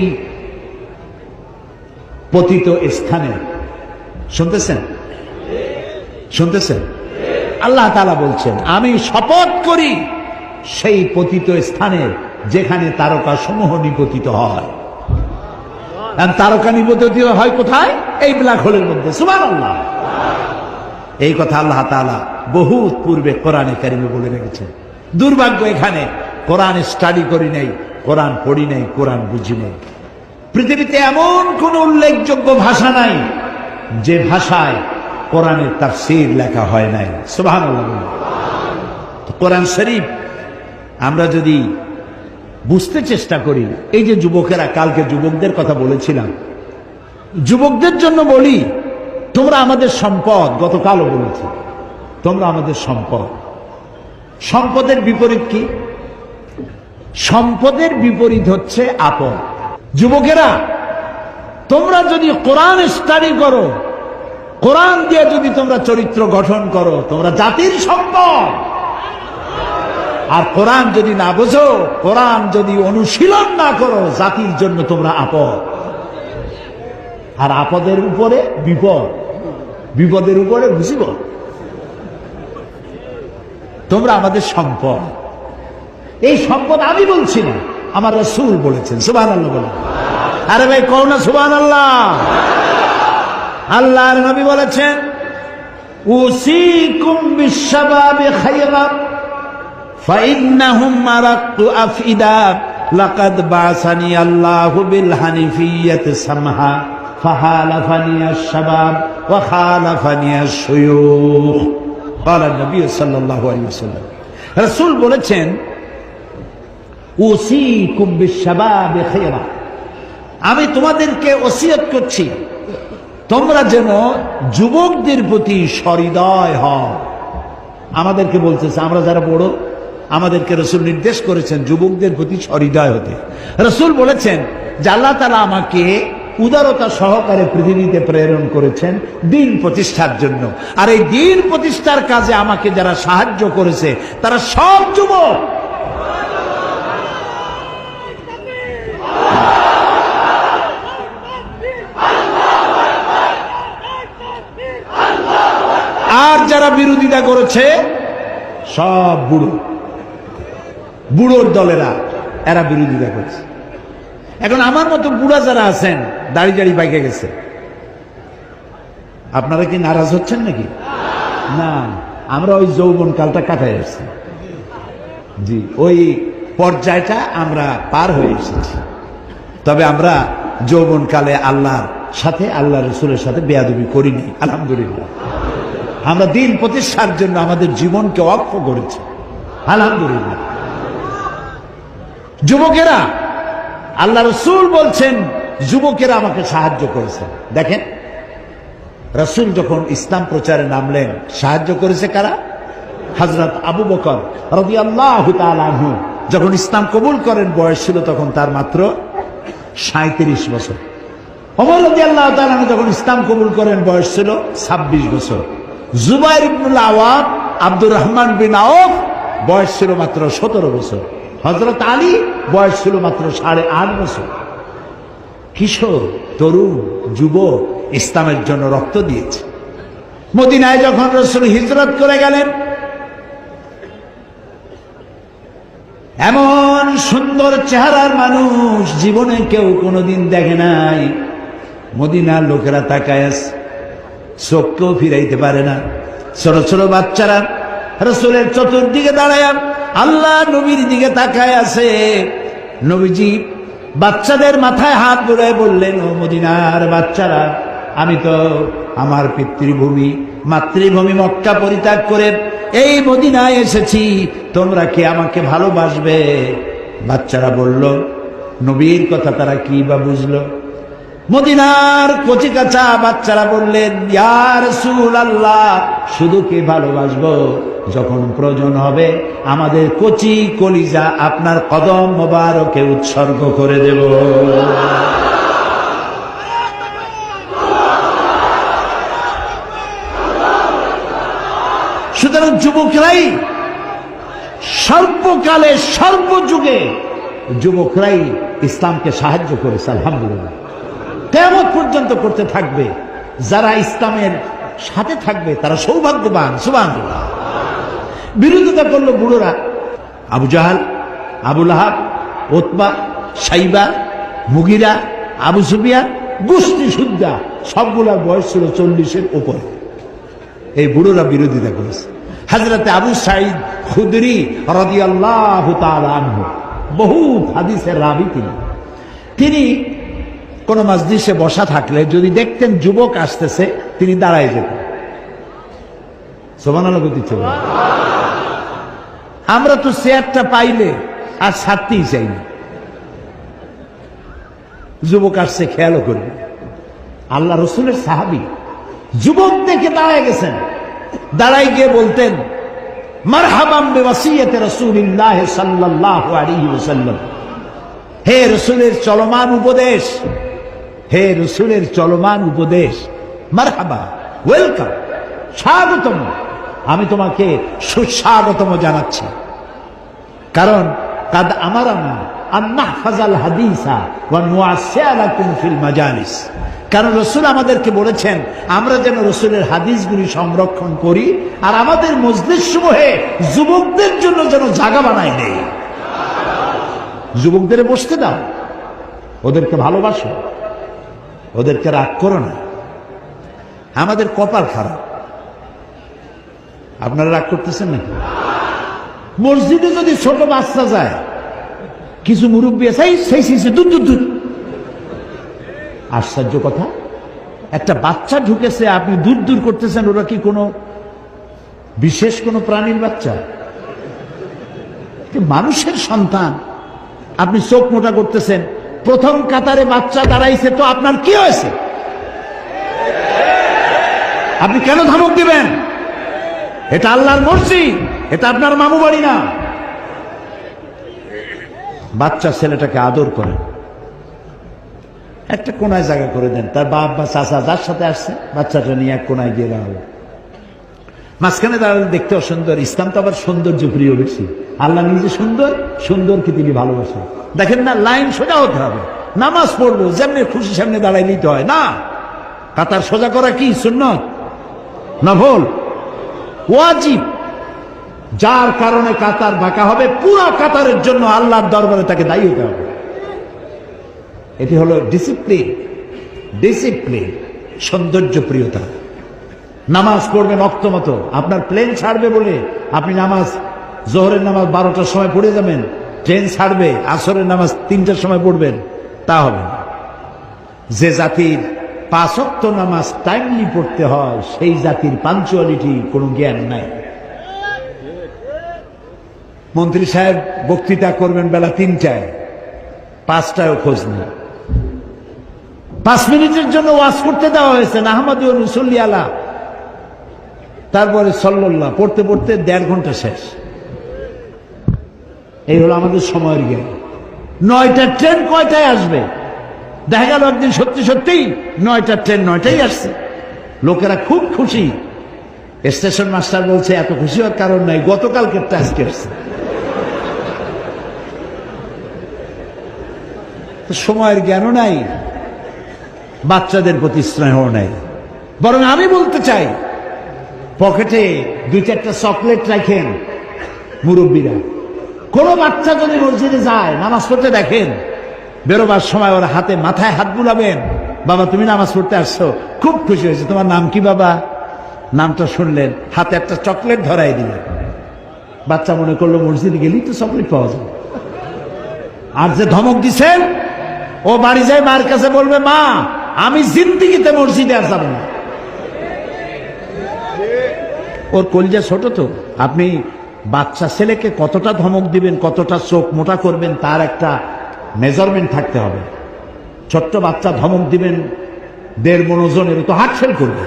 পতিত স্থানে। শুনতেছেন? শুনতেছেন? আল্লাহ তাআলা বলছেন, আমি শপথ করি সেই পতিত স্থানে যেখানে তারকা সমূহ নিপতিত হয়। তারকা নিপতিত হয় কোথায়? এই ব্ল্যাক হোলের মধ্যে। সুবহানাল্লাহ। এই কথা আল্লাহ তাআলা বহুত পূর্বে কোরআনে কারিমে বলে রেখেছেন। দুর্ভাগ্য, এখানে কোরআন স্টাডি করি নাই, কোরআন পড়ি নাই, কোরআন বুঝি নাই। পৃথিবীতে এমন কোন উল্লেখযোগ্য ভাষা নাই যে ভাষায় কোরআনের তাফসীর লেখা হয় নাই। সুবহানাল্লাহ। কোরআন শরীফ আমরা যদি বুঝতে চেষ্টা করি, এই যে যুবকেরা, কালকে যুবকদের কথা বলেছিলাম, যুবকদের জন্য বলি, তোমরা আমাদের সম্পদ। গতকালও বলেছি, তোমরা আমাদের সম্পদ। সম্পদের বিপরীত কি? সম্পদের বিপরীত হচ্ছে আপদ। যুবকেরা, তোমরা যদি কোরআন স্টাডি করো, কোরআন দিয়ে যদি তোমরা চরিত্র গঠন করো, তোমরা জাতির সম্পদ। আর কোরআন যদি না বোঝো, কোরআন যদি অনুশীলন না করো, জাতির জন্য তোমরা আপদ। আর আপদের উপরে বিপদ, বিপদের উপরে মুসিবত। তোমরা আমাদের সম্পদ। এই সম্পদ আমি বলছি না, আমার রাসূল বলেছেন। সুবহানাল্লাহ বলেন। আরে ভাই কও না সুবহানাল্লাহ। আল্লাহর নবী বলেছেন, উসিকুম বিশ-শাবাবি খায়রা ফাইন্নাহুম মারাক্তু আফইদা লাকাদ বাসানি আল্লাহু বিল হানিফিয়্যাতি সামহা ফাহালাফানি আশ-শাবাব ওয়া খালাফানি আশ-শুয়ুখ। ক্বালা নবী সাল্লাল্লাহু আলাইহি ওয়াসাল্লাম, রাসূল বলেছেন, উসিকুম বিশ-শাবাবি খায়রা, আমি তোমাদেরকে ওসিয়ত করছি তোমরা যেন যুবকদের প্রতি সহৃদয় হও। আমাদেরকে বলতেছে, আমরা যারা বড়, আমাদেরকে রাসূল নির্দেশ করেছেন যুবকদের প্রতি সহৃদয় হতে। রাসূল বলেছেন যে আল্লাহ তাআলা আমাকে উদারতা সহকারে পৃথিবীতে প্রেরণ করেছেন দ্বীন প্রতিষ্ঠার জন্য। আর এই দ্বীন প্রতিষ্ঠার কাজে আমাকে যারা সাহায্য করেছে তারা সব যুবক। আর যারা বিরোধিতা করেছে সব বুড়ো, বুড়োর দলেরা, এরা বিরোধিতা করছে। এখন আমার মতো বুড়া যারা আছেন, দাড়ি দাড়ি পাইকে গেছে, আপনারা কি নারাজ হচ্ছেন নাকি? না, আমরা ওই যৌবন কালটা কাটাই আসছি। জি, ওই পর্যায়টা আমরা পার হয়ে এসেছি। তবে আমরা যৌবন কালে আল্লাহর সাথে, আল্লাহ রাসূলের সাথে বেয়াদবি করিনি, আলহামদুলিল্লাহ। আমরা দ্বীন প্রতিষ্ঠার জন্য আমাদের জীবনকে ওয়াকফ করেছি, আলহামদুলিল্লাহ। যুবকেরা, আল্লাহ রাসূল বলছেন যুবকেরা আমাকে সাহায্য করেছেন। দেখেন, রাসূল যখন ইসলাম প্রচারে নামলেন, সাহায্য করেছে কারা? হযরত আবু বকর রাদিয়াল্লাহু তাআলা আনহু যখন ইসলাম কবুল করেন, বয়স ছিল তখন তার মাত্র 37 বছর। ওমর রাদিয়াল্লাহু তাআলা আনহু যখন ইসলাম কবুল করেন, বয়স ছিল 26 বছর। জুবাইর ইবনুল আওয়াম, আব্দুর রহমান বিন আওফ, বয়স ছিল মাত্র 17 বছর। হযরত আলী বয়স ছিল মাত্র 8.5 বছর। কিশোর, তরুণ, যুবক ইসলামের জন্য রক্ত দিয়েছে। মদিনায় যখন রাসূল হিজরত করে গেলেন, এমন সুন্দর চেহারার মানুষ জীবনে কেউ কোনোদিন দেখে নাই। মদিনার লোকেরা তাকায় আছে, চোখকেও ফিরাইতে পারে না। ছোট ছোট বাচ্চারা রাসূলের চতুর্দিকে দাঁড়ায় আল্লাহ নবীর দিকে তাকায় আছে। নবীজি বাচ্চাদের মাথায় হাত বুলায় বললেন, ও মদিনার বাচ্চারা, আমি তো আমার পিতৃভূমি মাতৃভূমি মক্কা পরিত্যাগ করে এই মদিনায় এসেছি, তোমরা কি আমাকে ভালোবাসবে? বাচ্চারা বলল, নবীর কথা তারা কি বা বুঝলো? মদিনার কচিকাঁচা বাচ্চারা বললেন, ইয়া রাসূলুল্লাহ, শুধু কি ভালোবাসবো, যখন প্রয়োজন হবে আমাদের কচি কলিজা আপনার কদম মোবারকে উৎসর্গ করে দেব। সুতরাং যুবকরাই সর্বকালে সর্বযুগে যুবকরাই ইসলামকে সাহায্য করেছে, আলহামদুলিল্লাহ। কিয়ামত পর্যন্ত করতে থাকবে। যারা ইসলামের সাথে থাকবে তারা সৌভাগ্যবান, সুবহানাল্লাহ। বিরোধিতা করলো বুড়োরা, আবু জাহাল, আবু লাহাব, উতবা, শাইবা, মুগিরা, আবু সুফিয়ান, গোষ্ঠী সুদ্ধা সবগুলার বয়স ছিল 40-এর উপরে। এই বুড়োরা বিরোধিতা করেছে। হযরতে আবু সাঈদ খুদরি রাদিয়াল্লাহু তাআলা আনহু, বহু হাদিসের রাবী তিনি কোন মজলিসে বসা থাকলে যদি দেখতেন যুবক আসতেছে, তিনি দাঁড়ায় যেতেন। সুবহানাল্লাহ বলতে। আমরা তো চেয়ারটা পাইলে আর ছাড়তেই চাই না। যুবক আসছে, খেয়ালও করবে। আল্লাহ রসুলের সাহাবী যুবক দেখে দাঁড়ায় গেছেন, দাঁড়ায় গিয়ে বলতেন, মারহাবাম বিওয়াসিয়াতি রাসূলিল্লাহ সাল্লাল্লাহু আলাইহি ওয়াসাল্লাম, হে রসুলের চলমান উপদেশ, হে রসুলের চলমান উপদেশ, মারহাবা, ওয়েলকাম, স্বাগতম, আমি তোমাকে সুস্বাগতম জানাচ্ছি। কারণ কাদ আমারানা আন নাহফাজাল হাদিসা ওয়া নুআসিয়া লাকুম ফিল মাজালিস, কারণ রসুল আমাদেরকে বলেছেন আমরা যেন রসুলের হাদিসগুলি সংরক্ষণ করি আর আমাদের মজলিস সমূহে যুবকদের জন্য যেন জায়গা বানাই নেই। যুবকদের বসতে দাও, ওদেরকে ভালোবাসো, ওদেরকে রাগ করো না। আমাদের কপাল খারাপ, আপনারা রাগ করতেছেন নাকি? মসজিদে যদি ছোট বাচ্চা যায়, কিছু মুরব্বী আছে, সেই দূর দূর দূর। আশ্চর্য কথা, একটা বাচ্চা ঢুকেছে, আপনি দূর দূর করতেছেন। ওরা কি কোনো বিশেষ কোনো প্রাণীর বাচ্চা? মানুষের সন্তান, আপনি চোখ মোটা করতেছেন। প্রথম কাতারে বাচ্চা দাঁড়াইছে, তো আপনার কি হয়েছে? আপনি কেন ধমক দিবেন? এটা আল্লাহর মসজিদ, এটা আপনার মামু বাড়ি না। বাচ্চা ছেলেটাকে আদর করেন, একটা কোনায় জায়গা করে দেন। তার বাপ বা চাচা যার সাথে আসছে, বাচ্চাটা নিয়ে এক কোনায় গিয়ে দাঁড়ালো। মাঝখানে দাঁড়ালে দেখতেও সুন্দর। ইসলাম তো আবার সৌন্দর্য প্রিয় বেশি। আল্লাহ নিজে সুন্দর, সুন্দরকে তিনি ভালোবাসেন। দেখেন না, লাইন সোজা হতে হবে। নামাজ পড়বো যেমনি খুশি সামনে দাঁড়াই নিতে হয় না। কাতার সোজা করা কি সুন্নত? নফল, ওয়াজিব। যার কারণে কাতার বাঁকা হবে, পুরো কাতারের জন্য আল্লাহর দরবারে তাকে দায়ী হতে হবে। এটি হলো ডিসিপ্লিন, ডিসিপ্লিন, সৌন্দর্য প্রিয়তা। নামাজ পড়বেন অক্ত মতো। আপনার প্লেন ছাড়বে বলে আপনি নামাজ, জোহরের নামাজ 12টার সময় পড়ে যাবেন, ট্রেন ছাড়বে আসরের নামাজ 3টার সময় পড়বেন, তা হবে না। যে জাতির 5 ওয়াক্ত নামাজ টাইমলি পড়তে হয়, সেই জাতির পাঞ্চুয়ালিটি কোনো জ্ঞান নাই। মন্ত্রী সাহেব বক্তৃতা করবেন বেলা 3টায়, 5টায়ও খোঁজ নেই। 5 মিনিটের জন্য ওয়াজ করতে দেওয়া হয়েছে না, আহমদ রসুল্লি আলা, তারপরে সাল্লাল্লাহ পড়তে পড়তে 1.5 ঘন্টা শেষ। এই হলো আমাদের সময়ের জ্ঞান। 9টার ট্রেন কয়টায় আসবে? দেখা গেল একদিন সত্যি সত্যি 9টার ট্রেন 9টায় আসছে। লোকেরা খুব খুশি। স্টেশন মাস্টার বলছে এত খুশি হওয়ার কারণ নাই, গতকালকেরটা আজকে আসছে। তো সময়ের জ্ঞানও নাই, বাচ্চাদের প্রতি স্নেহ নাই। বরং আমি বলতে চাই, পকেটে 2-4টা চকলেট রাখেন মুরব্বীরা। কোনো বাচ্চা যদি মসজিদে যায় নামাজ পড়তে দেখেন, বেরোবার সময় ওর হাতে মাথায় হাত বুলাবেন, বাবা তুমি নামাজ পড়তে আসছো, খুব খুশি হয়েছে, তোমার নাম কি বাবা? নামটা শুনলেন, হাতে একটা চকলেট ধরাই দিলেন। বাচ্চা মনে করলো মসজিদে গেলেই তো চকলেট পাওয়া যায়। আর যে ধমক দিছেন, ও বাড়ি যায় মার কাছে বলবে, মা আমি জিন্দিগিতে মসজিদে আর যাব না। ওর কলিজা ছোট তো, আপনি বাচ্চা ছেলেকে কতটা ধমক দিবেন, কতটা চোখ মোটা করবেন, তার একটা মেজারমেন্ট থাকতে হবে। ছোট্ট বাচ্চা ধমক দিবেন 1.5 মণ ওজনের, তো হার্ট ফেল করবে।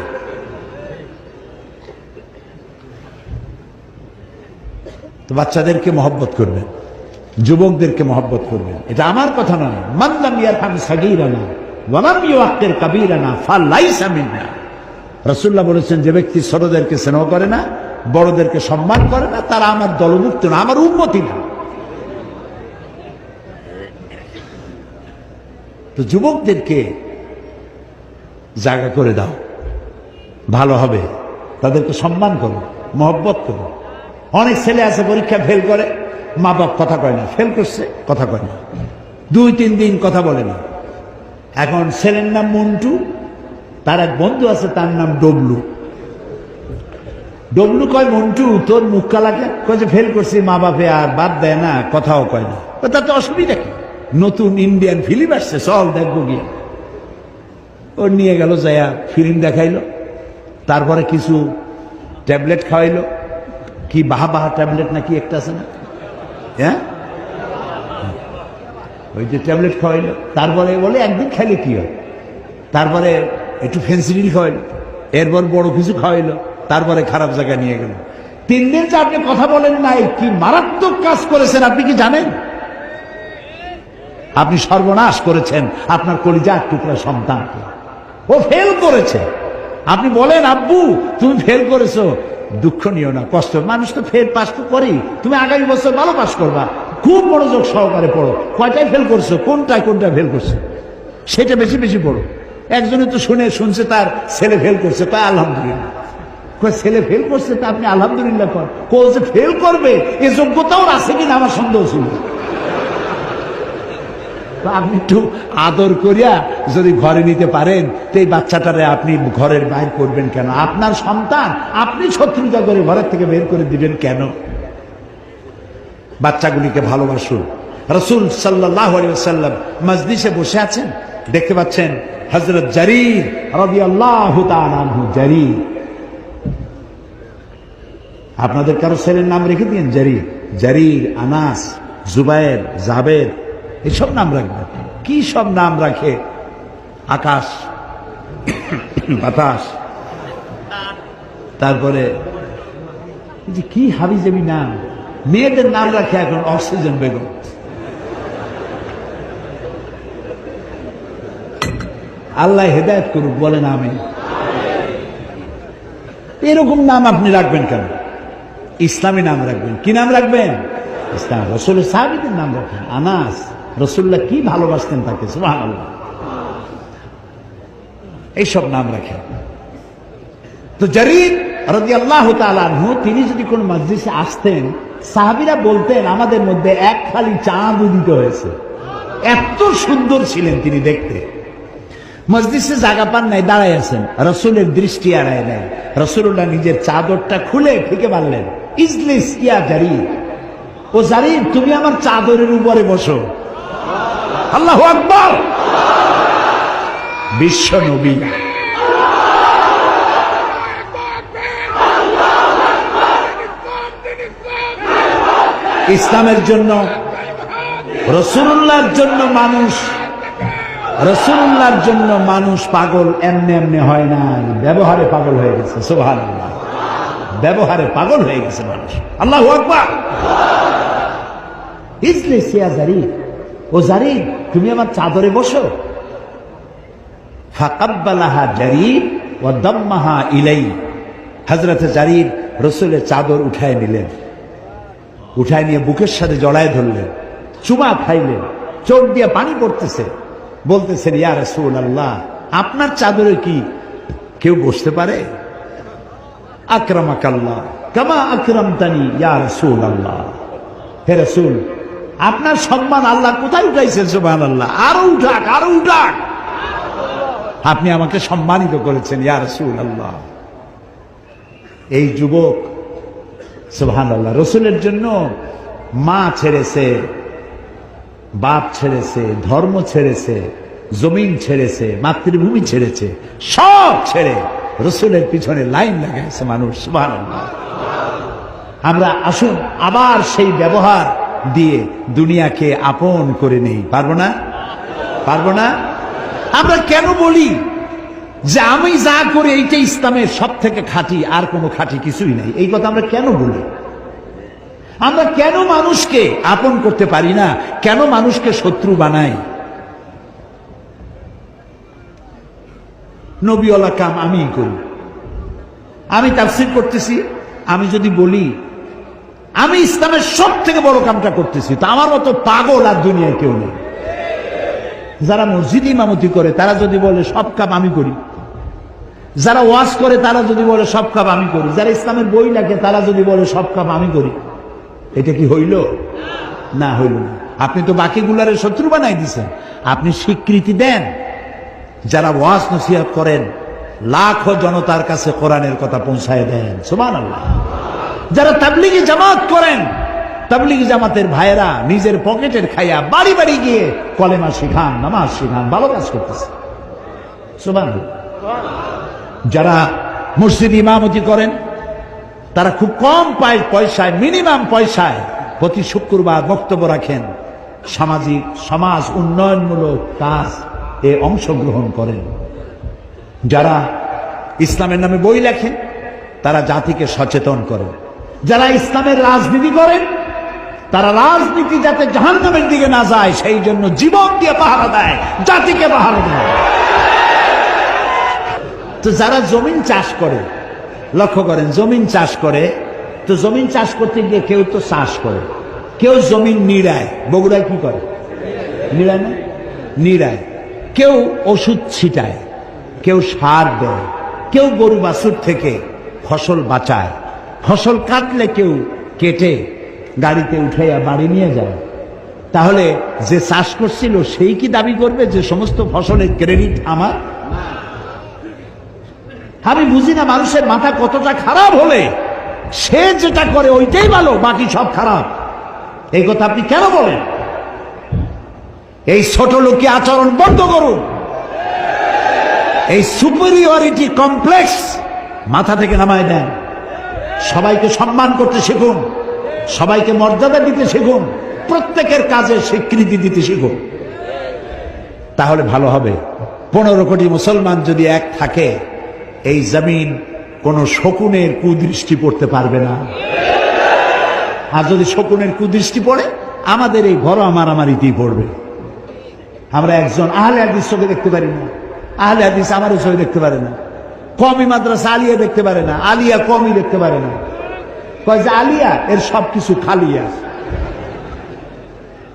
তো বাচ্চাদেরকে মহব্বত করবেন, যুবকদেরকে মহব্বত করবেন। এটা আমার কথা নয়। মান লাম ইয়ারহাম সাগীরানা ওয়া লাম ইউআক্কির কাবীরানা ফালাইসা মিন্না। রাসূলুল্লাহ বলেছেন, যে ব্যক্তি ছোটদেরকে স্নেহ করে না, বড়দেরকে সম্মান করে না, তারা আমার দলভুক্ত না, আমার উম্মতি না। তো যুবকদেরকে জায়গা করে দাও, ভালো হবে। তাদেরকে সম্মান করো, মহব্বত করো। অনেক ছেলে আছে পরীক্ষা ফেল করে, মা বাপ কথা কয় না, ফেল করছে কথা কয় না, 2-3 দিন কথা বলে না। এখন ছেলের নাম মন্টু, তার এক বন্ধু আছে তার নাম ডবলু। ডবলু কয়, মন্টু তোর মুখ কালাকে, কয় যে ফেল করছি, মা বাপে আর বাদ দেয় না, কথাও কয় না। তাতে অসুবিধা কি? নতুন ইন্ডিয়ান ফিল্ম আসছে, চল দেখবো গিয়ে। ও নিয়ে গেল, যায়া ফিল্ম দেখাইলো, তারপরে কিছু ট্যাবলেট খাওয়াইলো, কি বাহা ট্যাবলেট নাকি একটা আছে না, হ্যাঁ ওই যে ট্যাবলেট খাওয়াইলো। তারপরে বলে একদিন খাইলে কি হয়, তারপরে একটু ফেন্সিডিল খাওয়াইলো, এরপর বড় কিছু খাওয়াইলো, তারপরে খারাপ জায়গায় নিয়ে গেল। 3 দিন যে আপনি কথা বলেন নাই, কি মারাত্মক কাজ করেছেন আপনি কি জানেন? আপনি সর্বনাশ করেছেন আপনার কলিজার টুকরা সন্তানকে। ও ফেল করেছে, আপনি বলেন আব্বু তুমি ফেল করেছো, দুঃখ নিও না, কষ্ট, মানুষ তো ফেল পাস তো করেই, তুমি আগামী বছর ভালো পাস করবা, খুব মনোযোগ সহকারে পড়ো, কয়টায় ফেল করছো, কোনটায় ফেল করছো সেটা বেশি বেশি পড়ো। একজনে তো শুনছে তার ছেলে ফেল করছে, তাই আলহামদুলিল্লাহ। ছেলে ফেল করছে তা আপনি আলহামদুলিল্লাহ কর, যে ফেল করবে এ যোগ্যতাও আছে কিনা আমার সন্দেহ ছিল। আপনি একটু আদর করিয়া যদি ঘরে নিতে পারেন, তো এই বাচ্চাটারে আপনি ঘরের বাইর করবেন কেন? আপনার সন্তান, আপনি শত্রুতা করে ঘরের থেকে বের করে দিবেন কেন? বাচ্চাগুলিকে ভালোবাসুন। রাসূল সাল্লাল্লাহু আলাইহি ওয়াসাল্লাম মজলিসে বসে আছেন, দেখতে পাচ্ছেন হযরত জারীর রাদিয়াল্লাহু তাআলা আনহু। জারীর, আপনাদের কারো ছেলের নাম রেখে দিন জারীর, জারীর, আনাস, জুবায়ের, জাবের, এসব নাম রাখবেন। কি সব নাম রাখে, আকাশ, বাতাস, তারপরে কি হাবিজাবি নাম, মেয়েদের নাম রাখে এখন অক্সিজেন বেগম। আল্লাহ হেদায়েত করুক, বলেন আমিন। এরকম নাম আপনি রাখবেন কেন? ইসলামী নাম রাখবেন। কি নাম রাখবেন? ইসলাম। রাসূলের সাহাবীদের নাম রাখেন। আনাস, রাসূলুল্লাহ কি ভালোবাসতেন তাকে, সুবহানাল্লাহ। এইসব নাম রাখেন। তো জারীর রাদিয়াল্লাহু তাআলা আনহু, তিনি যদি কোন মজলিসে আসতেন, সাহাবীরা বলতেন আমাদের মধ্যে এক খালি চাঁদ উদিত হয়েছে, এত সুন্দর ছিলেন তিনি দেখতে। মজলিসে জায়গা পান নাই, দাঁড়ায় আছেন, রাসূলের দৃষ্টি এড়ায় নাই। রাসূলুল্লাহ নিজের চাদরটা খুলে ফিকে মারলেন, ইজলিস ইয়া জারীর, ও জারীর তুমি আমার চাদরের উপরে বসো। আল্লাহু আকবার। বিশ্ব নবী, ইসলামের জন্য, রাসূলুল্লাহর জন্য মানুষ, রাসূলুল্লাহর জন্য মানুষ পাগল এমনি এমনি হয় না, ব্যবহারে পাগল হয়ে গেছে। সুবহানাল্লাহ, ব্যবহারে পাগল হয়ে গেছে মানুষ। আল্লাহু আকবার। ইজলিস ইয়া জারীর, ও জারীর তুমি আমার চাদরে বসো। ফাকাব্বালাহা জারীর ওয়া দাম্মাহা ইলাইহি। হযরত জারীর রাসূলের চাদর উঠায় নিলেন, উঠায় নিয়ে বুকের সাথে জড়ায় ধরলেন, চুমা খাইলেন, চোখ দিয়ে পানি পড়তেছে, বলতেছেন ইয়া রাসূলুল্লাহ, আপনার চাদরে কি কেউ বসতে পারে? আকরামাকাল্লাহ কামা আকরামতানি ইয়া রাসূলুল্লাহ, হে রাসূল, আপনার সম্মান আল্লাহ কোথায় উঠাইছেন? সুবহানাল্লাহ, আরো উঠাক, আরো উঠাক, আপনি আমাকে সম্মানিত করেছেন ইয়া রাসূলুল্লাহ। এই যুবক সুবহানাল্লাহ রাসূলের জন্য মা ছেড়েছে, বাপ ছেড়েছে, ধর্ম ছেড়েছে, জমিন ছেড়েছে, মাতৃভূমি ছেড়েছে, সব ছেড়ে রাসূলের পিছনে লাইন লাগাইছে মানুষ। সুবহানাল্লাহ। আমরা আসুন আবার সেই ব্যবহার দিয়ে দুনিয়াকে আপন করে নেই। পারবো না? পারবো না? আমরা কেন বলি যে আমি যা করি এইটা ইসলামের সব থেকে খাঁটি, আর কোনো খাঁটি কিছুই নাই? এই কথা আমরা কেন বলি? আমরা কেন মানুষকে আপন করতে পারি না? কেন মানুষকে শত্রু বানাই? নবীওয়ালা কাম আমি করি, আমি তাফসীর করতেছি, আমি যদি বলি আমি ইসলামের সব থেকে বড় কামটা করতেছি, তো আমার মতো পাগল আর দুনিয়ায় কেউ নেই। যারা মসজিদ ইমামতি করে তারা যদি বলে সব কাম আমি করি, যারা ওয়াজ করে তারা যদি বলে সব কাম আমি করি, যারা ইসলামের বই লেখে তারা যদি বলে সব কাম আমি করি, এটা কি হইল? না, হইল না। আপনি তো বাকিগুলারে শত্রু বানাই দিছেন। আপনি স্বীকৃতি দেন, যারা ওয়াজ নসিহত করেন লাখো জনতার কাছে কোরআনের কথা পৌঁছায় দেন। সুবহানাল্লাহ। যারা তাবলীগি জামাত করেন, তাবলীগি জামাতের ভাইয়েরা নিজের পকেটের খাইয়া বাড়ি বাড়ি গিয়ে কলেমা শিখান, নামাজ শিখান, ভালো কাজ করতেছে। সুবহানাল্লাহ। যারা মসজিদ ইমামতি করেন তারা খুব কম পয়সায়, মিনিমাম পয়সায় প্রতি শুক্রবার বক্তব্য রাখেন, সামাজিক সমাজ উন্নয়নমূলক কাজ এ অংশগ্রহণ করেন। যারা ইসলামের নামে বই লেখেন তারা জাতিকে সচেতন করেন। যারা ইসলামের রাজনীতি করেন তারা রাজনীতি যাতে জাহান্নামের দিকে না যায় সেই জন্য জীবন দিয়ে পাহারা দেয়, জাতিকে পাহারা দেয়। তো যারা জমিন চাষ করে, লক্ষ্য করেন, জমিন চাষ করে, তো জমিন চাষ করতে গিয়ে কেউ তো চাষ করে, কেউ জমিন নিড়ায়। বগুড়ায় কি করে? নিড়ায় না? নিড়ায়। কেউ ওষুধ ছিটায়, কেউ সার দেয়, কেউ গরু বাছুর থেকে ফসল বাঁচায়, ফসল কাটলে কেউ কেটে গাড়িতে উঠাইয়া বাড়ি নিয়ে যায়। তাহলে যে চাষ করছিল সেই কি দাবি করবে যে সমস্ত ফসলের ক্রেডিট আমার? আমি বুঝি না মানুষের মাথা কতটা খারাপ হলে সে যেটা করে ওইটাই ভালো, বাকি সব খারাপ। এই কথা আপনি কেন বলেন? এই ছোট লোকী আচরণ বন্ধ করুন। এই সুপিরিয়রিটি কমপ্লেক্স মাথা থেকে নামায় দেন। সবাইকে সম্মান করতে শিখুন, সবাইকে মর্যাদা দিতে শিখুন, প্রত্যেকের কাজে স্বীকৃতি দিতে শিখুন, তাহলে ভালো হবে। 15 কোটি মুসলমান যদি এক থাকে, এই জমিন কোন শকুনের কুদৃষ্টি পড়তে পারবে না। আর যদি শকুনের কুদৃষ্টি পড়ে আমাদের এই ঘরোয়া মারামারিতেই পড়বে। আমরা একজন আহলে হাদিস চোখে দেখতে পারি না, আহলে হাদিস আমারও চোখে দেখতে পারে না, কওমি মাদ্রাসা আলিয়া দেখতে পারে না, আলিয়া কওমি দেখতে পারে না। কয় যে আলিয়া এর সবকিছু খালিয়া।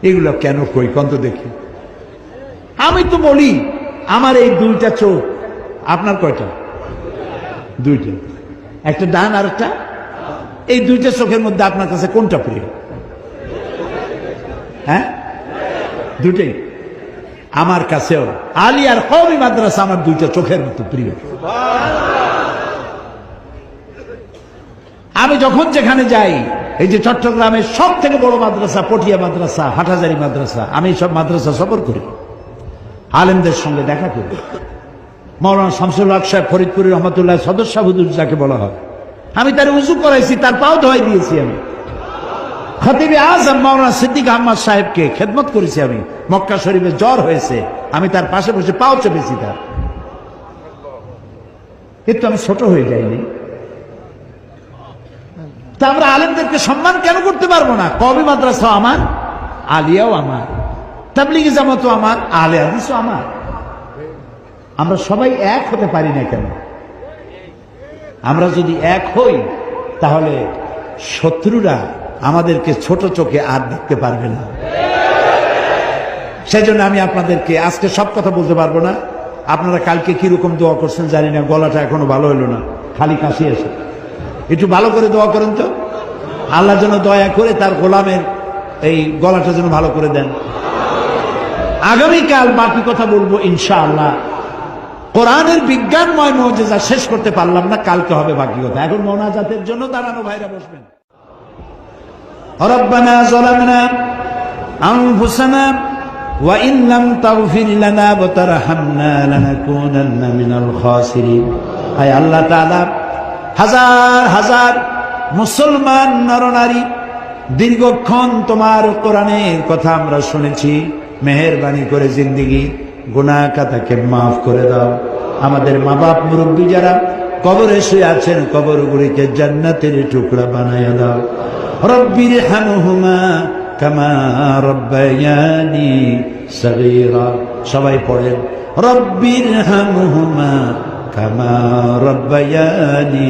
এগুলো কেন কই কন্ত দেখি? আমি তো বলি আমার এই দুইটা চোখ, আপনার কয়টা? দুইটা, একটা ডান আর একটা। এই দুইটা চোখের মধ্যে আপনার কাছে কোনটা প্রিয়? হ্যাঁ, দুইটাই। আমার কাছেও আলিয়ার কওমি মাদ্রাসা আমার দুইটা চোখের মতো প্রিয়। আমি যখন যেখানে যাই, এই যে চট্টগ্রামের সব থেকে বড় মাদ্রাসা পটিয়া মাদ্রাসা, হাটহাজারী মাদ্রাসা, আমি সব মাদ্রাসা সফর করি, আলেমদের সঙ্গে দেখা করি। মাওলানা শামসুল হক সাহেব ফরিদপুরি রহমতুল্লাহ সদস্য হুজুর যাকে বলা হয়, আমি তার উজু করাইছি, তার পাও ধোয়াই দিয়েছি। আমি খতিবে আজম মাওলানা সিদ্দিক আহমদ সাহেবকে খেদমত করেছি। আমি মক্কা শরীফে জ্বর হয়েছে, আমি তার পাশে বসে পাও চেপেছি তার। কিন্তু আমি ছোট হয়ে যাইনি। তা আমরা আলেমদেরকে সম্মান কেন করতে পারবো না? কওমি মাদ্রাসা আমার, আলিয়াও আমার, তাবলীগি জামাতও আমার, আহলে হাদিসও আমার। আমরা সবাই এক হতে পারি না কেন? আমরা যদি এক হই তাহলে শত্রুরা আমাদেরকে ছোট চোখে আর দেখতে পারবে না। সেই জন্য আমি আপনাদেরকে আজকে সব কথা বলতে পারবো না। আপনারা কালকে কিরকম দোয়া করছেন জানি না, গলাটা এখনো ভালো হলো না, খালি কাশি এসে। একটু ভালো করে দোয়া করেন তো, আল্লাহ যেন দয়া করে তার গোলামের এই গলাটা যেন ভালো করে দেন। আগামীকাল বাকি কথা বলবো ইনশাআল্লাহ। কোরআনের বিজ্ঞানময় মুজিজা শেষ করতে পারলাম না, কালকে হবে বাকি কথা। এখন মোনাজাতের জন্য দাঁড়ানো ভাইরা বসবেন। রব্বানা যালামনা আনফুসানা ওয়া ইন লাম তাগফির লানা ওয়া তারহামনা লানাকুনান্না মিনাল খাসিরিন। আয় আল্লাহ তাআলা, হাজার হাজার মুসলমান নরনারী দীর্ঘক্ষণ তোমার কোরআনের কথা আমরা শুনেছি, মেহেরবানি করে জিন্দেগি গুনাহ খাতাকে মাফ করে দাও। আমাদের মা বাপ মুরব্বী যারা কবরে শুয়ে আছেন, কবরগুলিকে জান্নাতের টুকরা বানায়া দাও। রব্বির হামহুমা কামা রব্বায়ানি সগীরা। সবাই পড়েন, রব্বির হামহুমা কামা রব্বায়ানি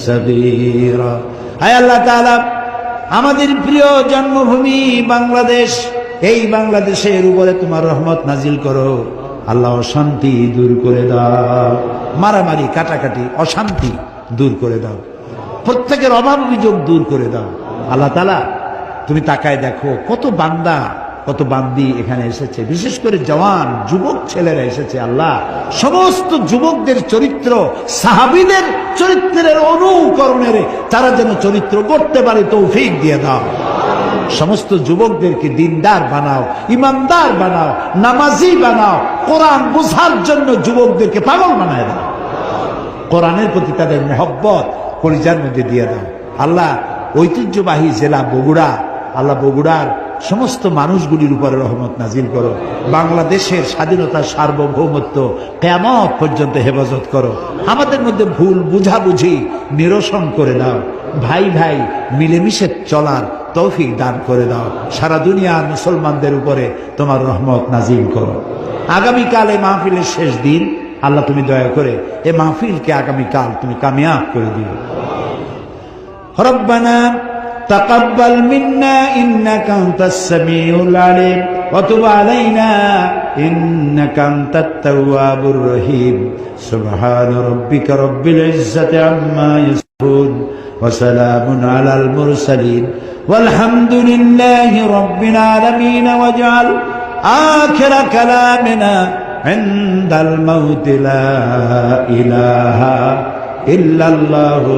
সগীরা। আয় আল্লাহ তাআলা, আমাদের প্রিয় জন্মভূমি বাংলাদেশ, এই বাংলাদেশের উপরে তোমার রহমত নাজিল করো। আল্লাহ অশান্তি দূর করে দাও, মারামারি কাটাকাটি অশান্তি দূর করে দাও, প্রত্যেকের অভাব অভিযোগ দূর করে দাও। আল্লাহ তাআলা, তুমি তাকায় দেখো কত বান্দা কত বান্দি এখানে এসেছে, বিশেষ করে জওয়ান যুবক ছেলেরা এসেছে। আল্লাহ, সমস্ত যুবকদের চরিত্র সাহাবীদের চরিত্রের অনুকরণের তারা যেন চরিত্র করতে পারে তৌফিক দিয়ে দাও। সমস্ত যুবকদেরকে দিনদার বানাও, ইমানদার বানাও, নামাজি বানাও, কোরআন বোঝার জন্য যুবকদেরকে পাগল বানায় দাও। কোরআনের প্রতি তাদের মহব্বত কলিজার মধ্যে দিয়ে দাও। আল্লাহ, ঐতিহ্যবাহী জেলা বগুড়া, আল্লাহ বগুড়ার সমস্ত মানুষগুলির উপরে রহমত নাজিল করো। বাংলাদেশের স্বাধীনতা সার্বভৌমত্ব কিয়ামত পর্যন্ত হেফাজত করো। আমাদের মধ্যে ভুল বুঝাবুঝি নিরসন করে দাও। ভাই ভাই মিলেমিশে চলার তৌফিক দান করে দাও। সারা দুনিয়ার মুসলমানদের উপরে তোমার রহমত নাজিল করো। আগামীকাল এই মাহফিলের শেষ দিন, আল্লাহ তুমি দয়া করে এই মাহফিলকে আগামীকাল তুমি কামিয়াব করে দিও। রব্বানা তাকাব্বাল মিন্না ইন্নাকা আনতাস সামিউল আলিম ওয়া তুব আলাইনা ইন্নাকা আনতাত তাওয়াবুর রহিম। সুবহান রাব্বিকা রাব্বিল ইজ্জাতি আম্মা ইয়াসিফুন ওয়া সালামুন আলাল মুরসালিন ওয়ালহামদুলিল্লাহি রাব্বিল আলামিন। ওয়াজআল আখিরা কালামিনা ইনদাল মাউতি লা ইলাহা ইল্লাল্লাহু